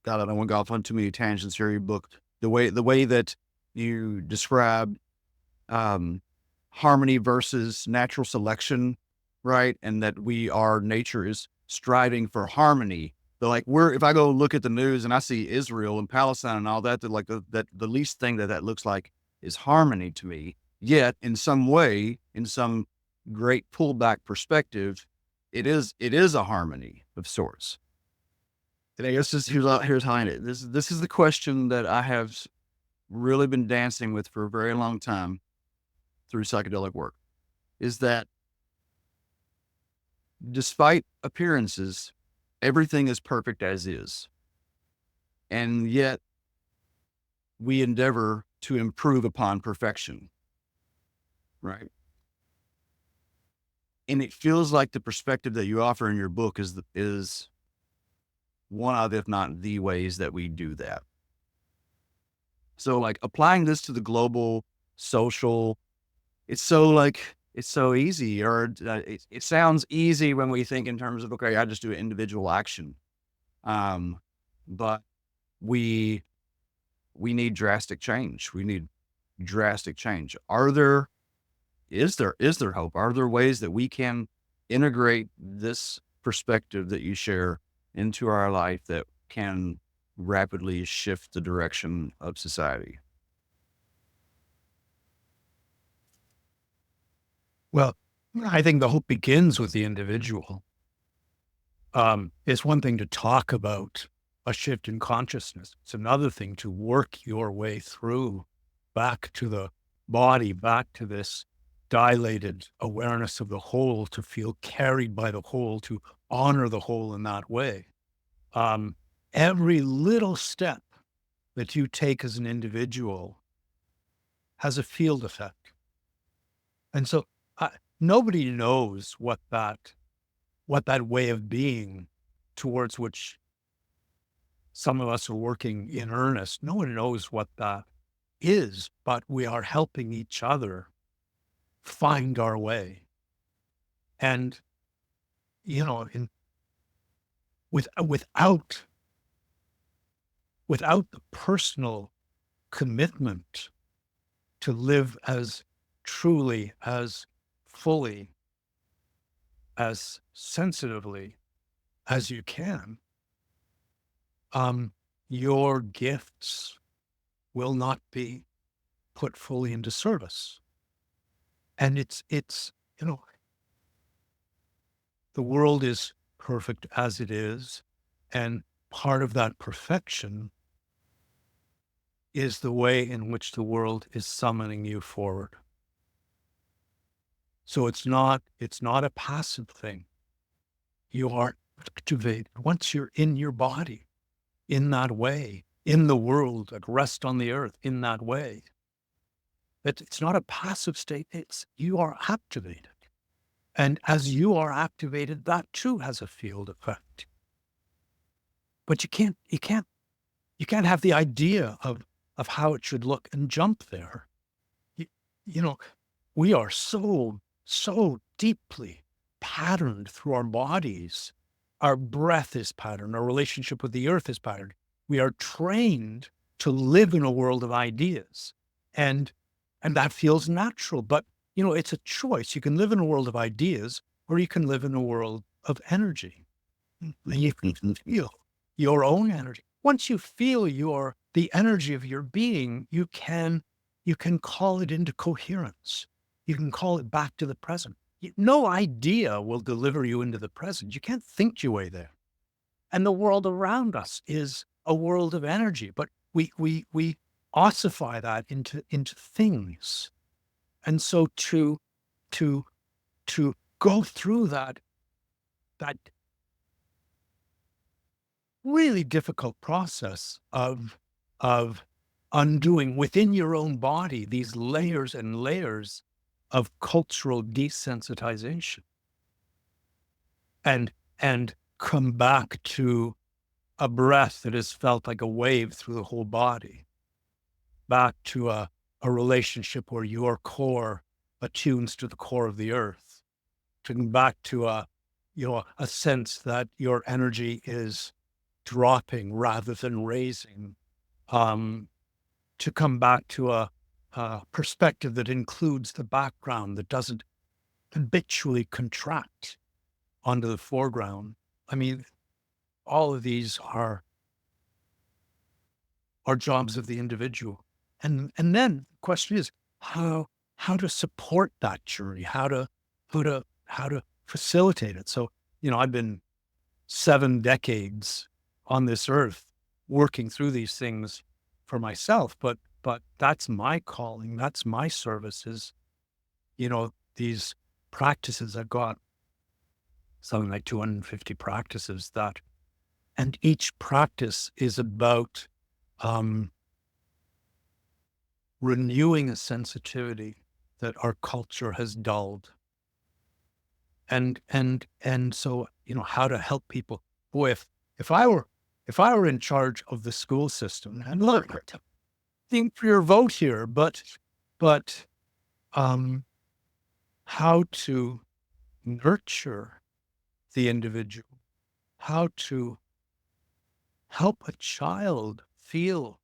God, I don't want to go off on too many tangents here. Your book, the way that you describe, um, harmony versus natural selection, right? And that nature is striving for harmony. But like, if I go look at the news and I see Israel and Palestine and all that, like the least thing that looks like is harmony to me. Yet in some way, in some great pullback perspective, it is a harmony of sorts. And I guess here's how this is the question that I have really been dancing with for a very long time through psychedelic work, is that despite appearances, everything is perfect as is. And yet we endeavor to improve upon perfection, right? And it feels like the perspective that you offer in your book is one of, if not the ways that we do that. So like applying this to the global social, it's so easy, or it sounds easy when we think in terms of, okay, I just do individual action. But we need drastic change. We need drastic change. Is there hope? Are there ways that we can integrate this perspective that you share into our life that can rapidly shift the direction of society? Well, I think the hope begins with the individual. It's one thing to talk about a shift in consciousness. It's another thing to work your way through back to the body, back to this dilated awareness of the whole, to feel carried by the whole, to honor the whole in that way. Um, every little step that you take as an individual has a field effect. And so nobody knows what that way of being towards which some of us are working in earnest, no one knows what that is, but we are helping each other find our way. And in without the personal commitment to live as truly, as fully, as sensitively as you can, your gifts will not be put fully into service. And it's, the world is perfect as it is. And part of that perfection is the way in which the world is summoning you forward. So it's not a passive thing. You are activated once you're in your body in that way, in the world, at rest on the earth in that way. It's not a passive state. It's you are activated. And as you are activated, that too has a field effect. But you can't have the idea of how it should look and jump there. We are so deeply patterned through our bodies. Our breath is patterned. Our relationship with the earth is patterned. We are trained to live in a world of ideas. And that feels natural, but it's a choice. You can live in a world of ideas, or you can live in a world of energy. And you can feel your own energy. Once you feel the energy of your being, you can call it into coherence. You can call it back to the present. No idea will deliver you into the present. You can't think your way there. And the world around us is a world of energy, but we ossify that into things. And so to go through that really difficult process of undoing within your own body these layers and layers of cultural desensitization, and come back to a breath that is felt like a wave through the whole body, back to a relationship where your core attunes to the core of the earth, to come back to a sense that your energy is dropping rather than raising, to come back to a perspective that includes the background, that doesn't habitually contract onto the foreground. I mean, all of these are jobs of the individual. And then the question is how to support that journey, how to facilitate it. So, I've been 7 decades on this earth working through these things for myself, but that's my calling. That's my services. These practices, I've got something like 250 practices and each practice is about renewing a sensitivity that our culture has dulled. And so, how to help people. Boy, if I were in charge of the school system, and look, think for your vote here, but how to nurture the individual, how to help a child feel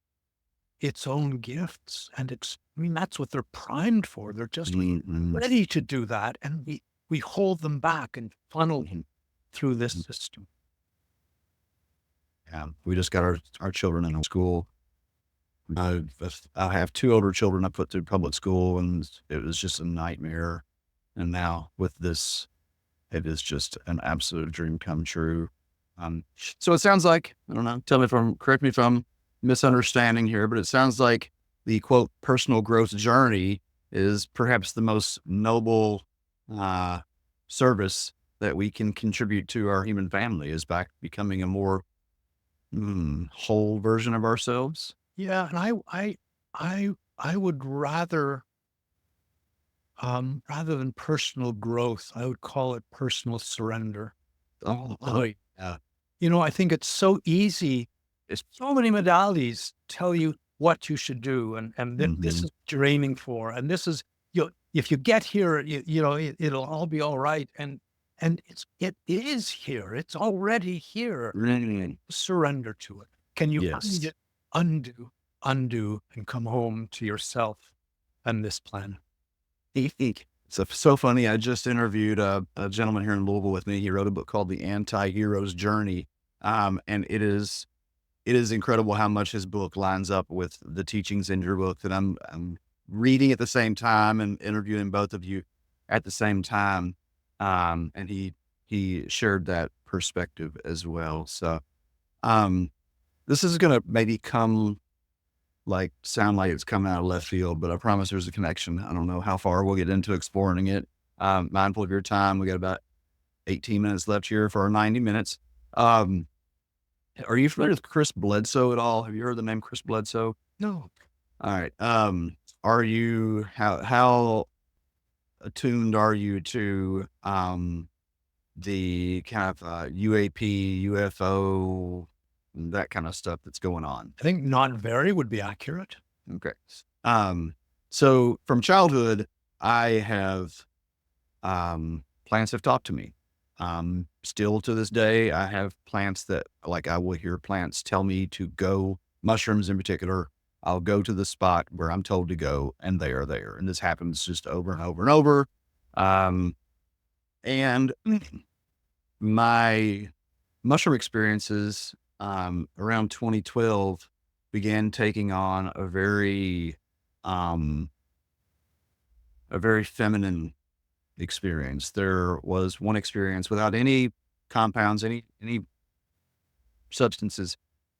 its own gifts. And that's what they're primed for. They're just ready to do that. And we hold them back and funnel them through this system. Yeah, we just got our children in school. I have 2 older children I put through public school, and it was just a nightmare. And now with this, it is just an absolute dream come true. So it sounds like, I don't know, correct me if I'm misunderstanding here, but it sounds like the quote personal growth journey is perhaps the most noble service that we can contribute to our human family, is back becoming a more whole version of ourselves. Yeah, and I would rather than personal growth, I would call it personal surrender. Oh, yeah. I think it's so easy. There's so many modalities tell you what you should do, and this is what you're aiming for, and this is if you get here, it'll all be all right. And And it is here. It's already here. Surrender to it. Can you Yes. undo, and come home to yourself and this plan? It's so funny. I just interviewed a gentleman here in Louisville with me. He wrote a book called The Anti-Hero's Journey. And it is incredible how much his book lines up with the teachings in your book that I'm reading at the same time and interviewing both of you at the same time. And he shared that perspective as well. So, this is going to maybe sound like it's coming out of left field, but I promise there's a connection. I don't know how far we'll get into exploring it. Mindful of your time. We got about 18 minutes left here for our 90 minutes. Are you familiar with Chris Bledsoe at all? Have you heard the name Chris Bledsoe? No. All right. Are you, how attuned are you to, the kind of, UAP, UFO, that kind of stuff that's going on? I think not very would be accurate. Okay. So from childhood, I have, plants have talked to me. Still to this day, I have plants that, like, I will hear plants tell me to go, mushrooms in particular. I'll go to the spot where I'm told to go, and they are there. And this happens just over and over and over. And my mushroom experiences, around 2012 began taking on a very feminine experience. There was one experience without any compounds, any substances.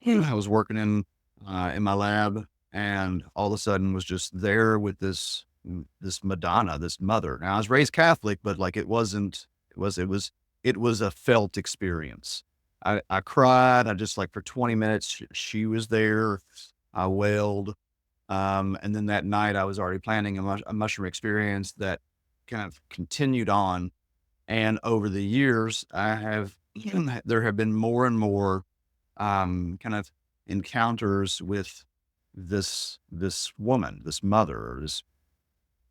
I was working in my lab, and all of a sudden was just there with this Madonna, this mother. Now I was raised Catholic, but like it was a felt experience. I cried. I just, like, for 20 minutes, she was there. I wailed. And then that night I was already planning a mushroom experience that kind of continued on. And over the years, there have been more and more, kind of encounters with this woman, this mother,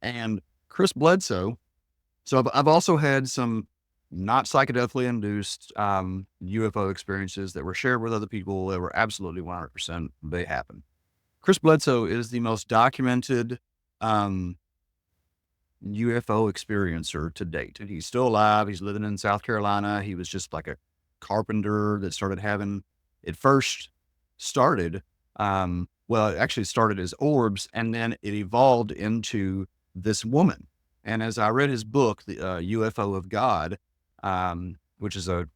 and Chris Bledsoe. So I've also had some not psychedelically induced, UFO experiences that were shared with other people that were absolutely 100%, they happen. Chris Bledsoe is the most documented, UFO experiencer to date. And he's still alive. He's living in South Carolina. He was just like a carpenter that started having, it first started, it actually started as orbs, and then it evolved into this woman. And as I read his book, the UFO of God, which is I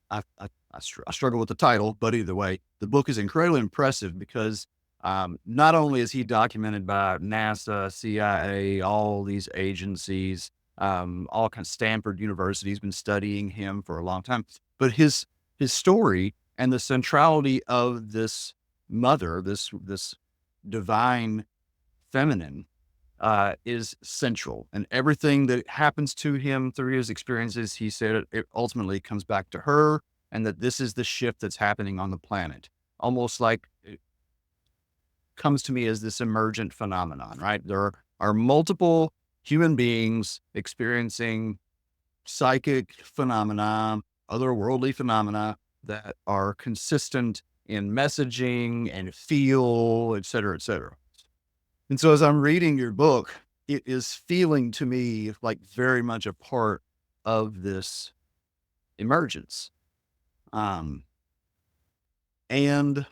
struggle with the title, but either way, the book is incredibly impressive because not only is he documented by NASA, CIA, all these agencies, all kinds, Stanford University has been studying him for a long time, but his story and the centrality of this mother, this divine feminine, is central, and everything that happens to him through his experiences, he said it ultimately comes back to her, and that this is the shift that's happening on the planet. Almost like it comes to me as this emergent phenomenon, right? There are multiple human beings experiencing psychic phenomena, otherworldly phenomena that are consistent in messaging and feel, et cetera, et cetera. And so as I'm reading your book, it is feeling to me like very much a part of this emergence. And, I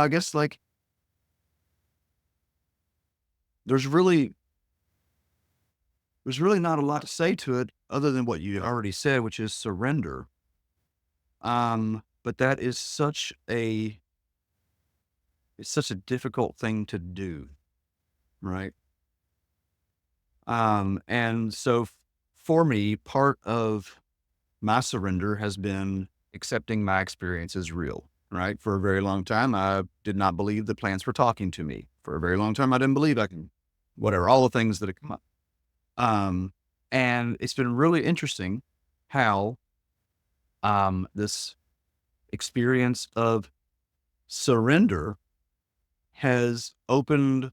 guess, like, there's really not a lot to say to it other than what you already said, which is surrender. But that is it's such a difficult thing to do, right? And so for me, part of my surrender has been accepting my experience as real, right? For a very long time, I did not believe the plants were talking to me. For a very long time, I didn't believe all the things that have come up. And it's been really interesting how, this experience of surrender has opened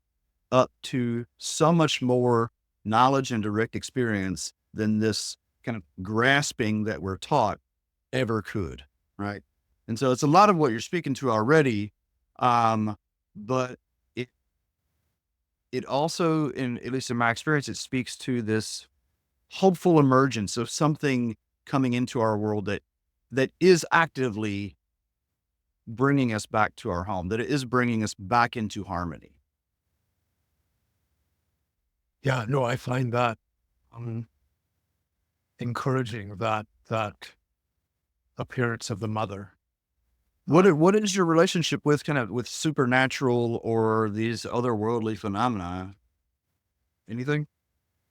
up to so much more knowledge and direct experience than this kind of grasping that we're taught ever could, right? And so it's a lot of what you're speaking to already, but it also, at least in my experience, it speaks to this hopeful emergence of something coming into our world that is actively bringing us back to our home, that it is bringing us back into harmony. Yeah, no, I find that encouraging, that appearance of the mother. What is your relationship with with supernatural or these otherworldly phenomena? Anything?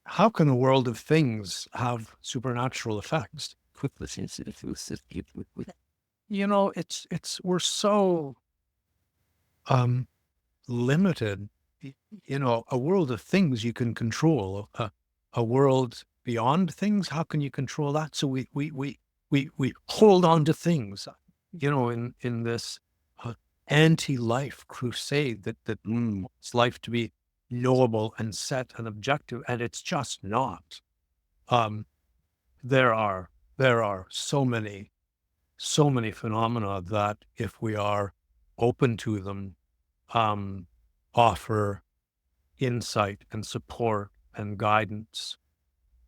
How can the world of things have supernatural effects? We're so limited. A world of things you can control. A world beyond things, how can you control that? So we hold on to things, in this anti-life crusade that wants life to be knowable and set and objective, and it's just not. There are so many phenomena that, if we are open to them, offer insight and support and guidance.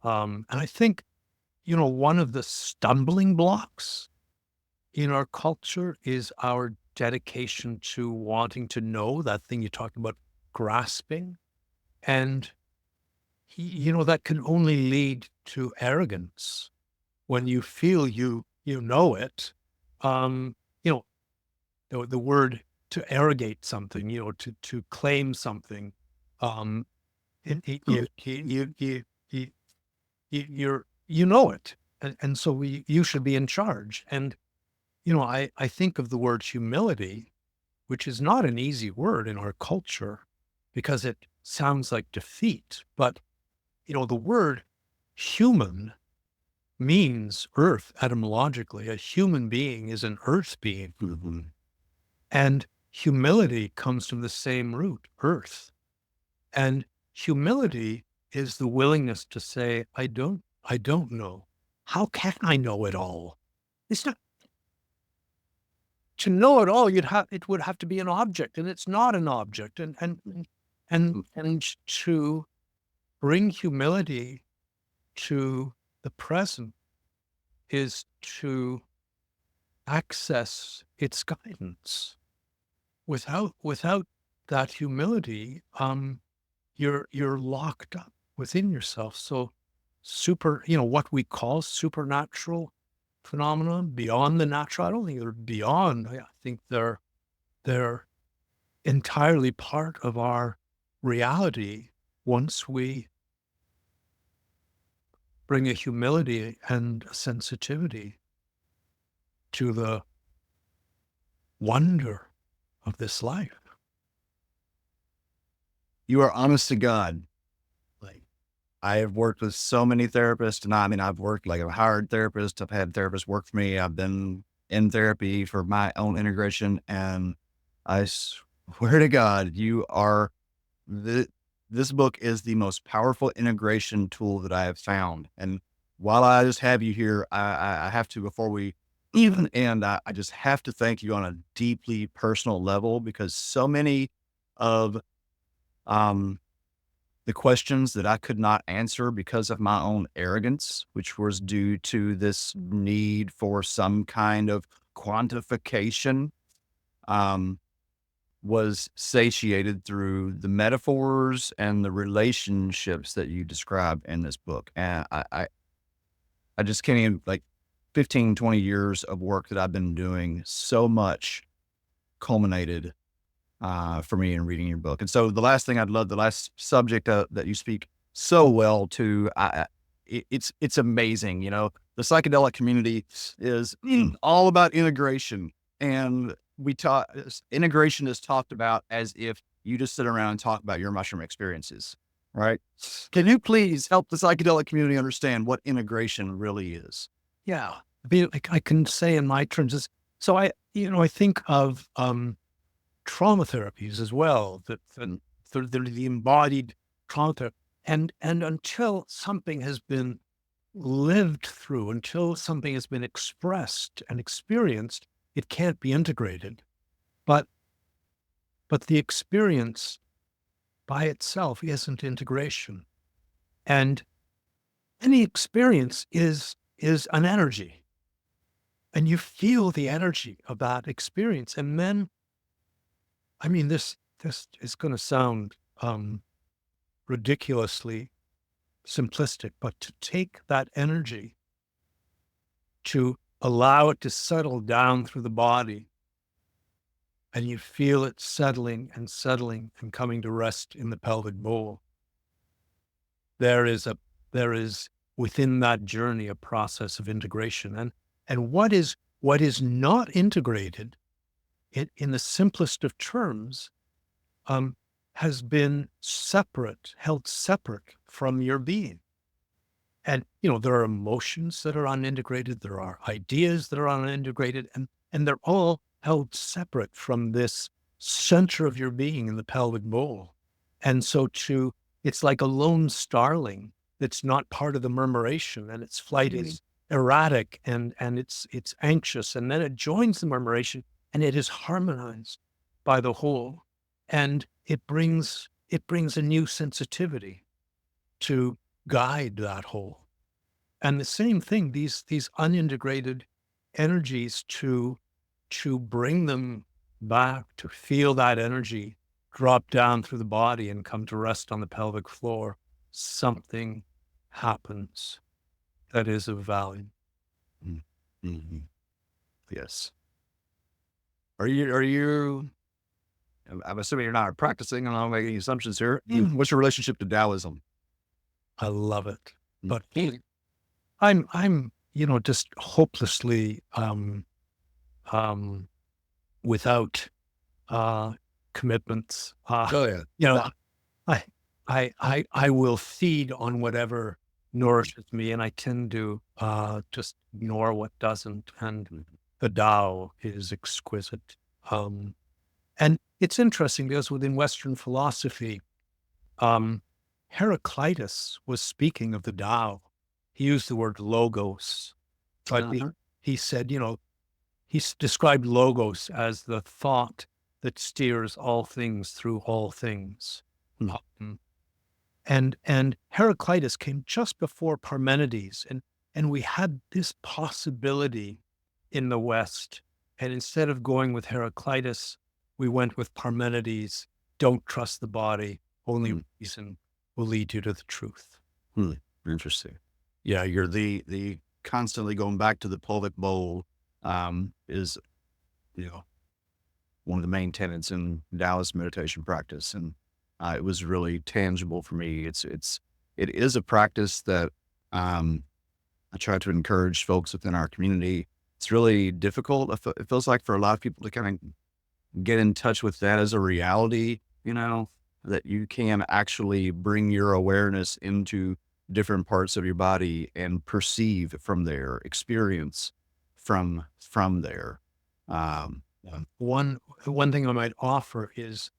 And I think, one of the stumbling blocks in our culture is our dedication to wanting to know, that thing you talked about, grasping. And, that can only lead to arrogance when you feel you know it. The word to arrogate something, to claim something, you know it. And so you should be in charge. And, I think of the word humility, which is not an easy word in our culture because it sounds like defeat. But, the word human means earth etymologically. A human being is an earth being. And humility comes from the same root, earth. And humility is the willingness to say, I don't know. How can I know it all? It's not. To know it all, it would have to be an object, and it's not an object. And to bring humility to the present is to access its guidance. Without that humility, you're locked up within yourself. So what we call supernatural phenomenon, beyond the natural, I don't think they're beyond. I think they're entirely part of our reality once we bring a humility and a sensitivity to the wonder of this life. You are honest to God. Like, I have worked with so many therapists, and I've worked like a hired therapist. I've had therapists work for me. I've been in therapy for my own integration, and I swear to God, this book is the most powerful integration tool that I have found. And while I just have you here, I have to, before we even end, I just have to thank you on a deeply personal level, because so many of the questions that I could not answer because of my own arrogance, which was due to this need for some kind of quantification, was satiated through the metaphors and the relationships that you describe in this book. And I just can't even, 15, 20 years of work that I've been doing, so much culminated for me in reading your book. And so the last subject that you speak so well to, it's amazing. The psychedelic community is all about integration, and integration is talked about as if you just sit around and talk about your mushroom experiences, right? Can you please help the psychedelic community understand what integration really is? Yeah. I can say in my terms, so I think of trauma therapies as well, that the embodied trauma therapy. And until something has been lived through, until something has been expressed and experienced, it can't be integrated. But the experience by itself isn't integration. And any experience is an energy. And you feel the energy of that experience. And then, I mean, this is going to sound ridiculously simplistic, but to take that energy, to allow it to settle down through the body, and you feel it settling and coming to rest in the pelvic bowl. There is within that journey a process of integration. And what is not integrated, in the simplest of terms, has been held separate from your being. And, there are emotions that are unintegrated. There are ideas that are unintegrated, and they're all held separate from this center of your being in the pelvic bowl. And so it's like a lone starling that's not part of the murmuration, and its flight is erratic and it's anxious. And then it joins the murmuration, and it is harmonized by the whole. And it brings a new sensitivity to guide that whole. And the same thing, these unintegrated energies, to bring them back, to feel that energy drop down through the body and come to rest on the pelvic floor, something happens that is of value. Mm-hmm. Yes. Are you, I'm assuming you're not practicing, and I'm making any assumptions here. What's your relationship to Taoism? I love it. But I'm just hopelessly without commitments. Oh yeah. I will feed on whatever nourishes me, and I tend to just ignore what doesn't. And the Tao is exquisite. And it's interesting because within Western philosophy, Heraclitus was speaking of the Tao. He used the word logos, but he said, he described logos as the thought that steers all things through all things. And Heraclitus came just before Parmenides, and we had this possibility in the West. And instead of going with Heraclitus, we went with Parmenides. Don't trust the body. Only reason will lead you to the truth. Interesting. Yeah, you're the constantly going back to the pelvic bowl is, one of the main tenets in Taoist meditation practice. And it was really tangible for me. It is a practice that I try to encourage folks within our community. It's really difficult. It feels like for a lot of people to kind of get in touch with that as a reality, that you can actually bring your awareness into different parts of your body and perceive from there, experience from there. One thing I might offer is,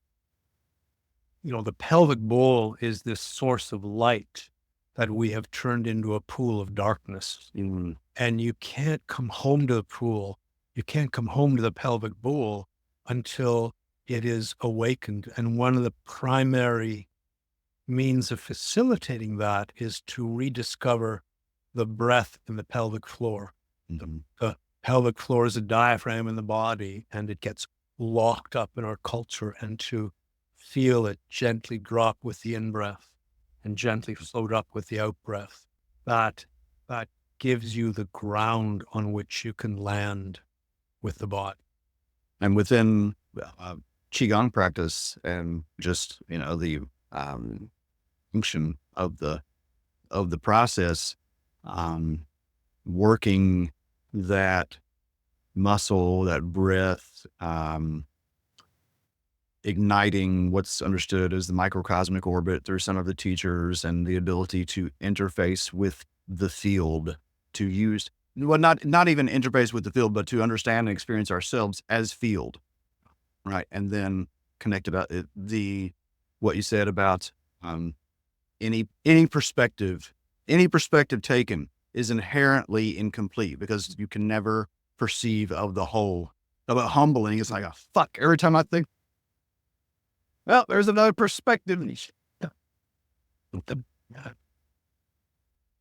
the pelvic bowl is this source of light that we have turned into a pool of darkness. And you can't come home to the pool. You can't come home to the pelvic bowl until it is awakened. And one of the primary means of facilitating that is to rediscover the breath in the pelvic floor. The pelvic floor is a diaphragm in the body, and it gets locked up in our culture. And to feel it gently drop with the in-breath and gently float up with the out-breath, that gives you the ground on which you can land with the body. And within Qigong practice and just, the function of the process, working that muscle, that breath, igniting what's understood as the microcosmic orbit through some of the teachers, and the ability to interface with the field, to use, well, not even interface with the field, but to understand and experience ourselves as field, right? And then connect about what you said about any perspective taken is inherently incomplete because you can never perceive of the whole. About humbling, it's like a fuck. Every time I think, well, there's another perspective.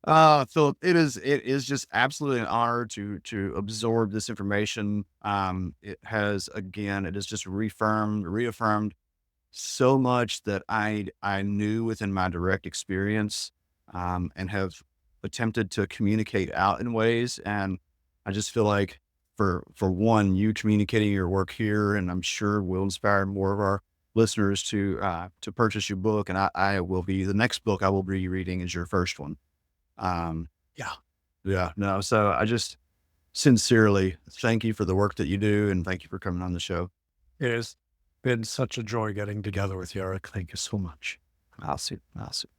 Philip, it is just absolutely an honor to absorb this information. It has just reaffirmed so much that I knew within my direct experience, and have attempted to communicate out in ways. And I just feel like for one, you communicating your work here, and I'm sure will inspire more of our listeners to purchase your book. And I will be, the next book I will be reading is your first one. Yeah. Yeah, no. So I just sincerely thank you for the work that you do, and thank you for coming on the show. It has been such a joy getting together with you, Eric. Thank you so much. Awesome. Awesome.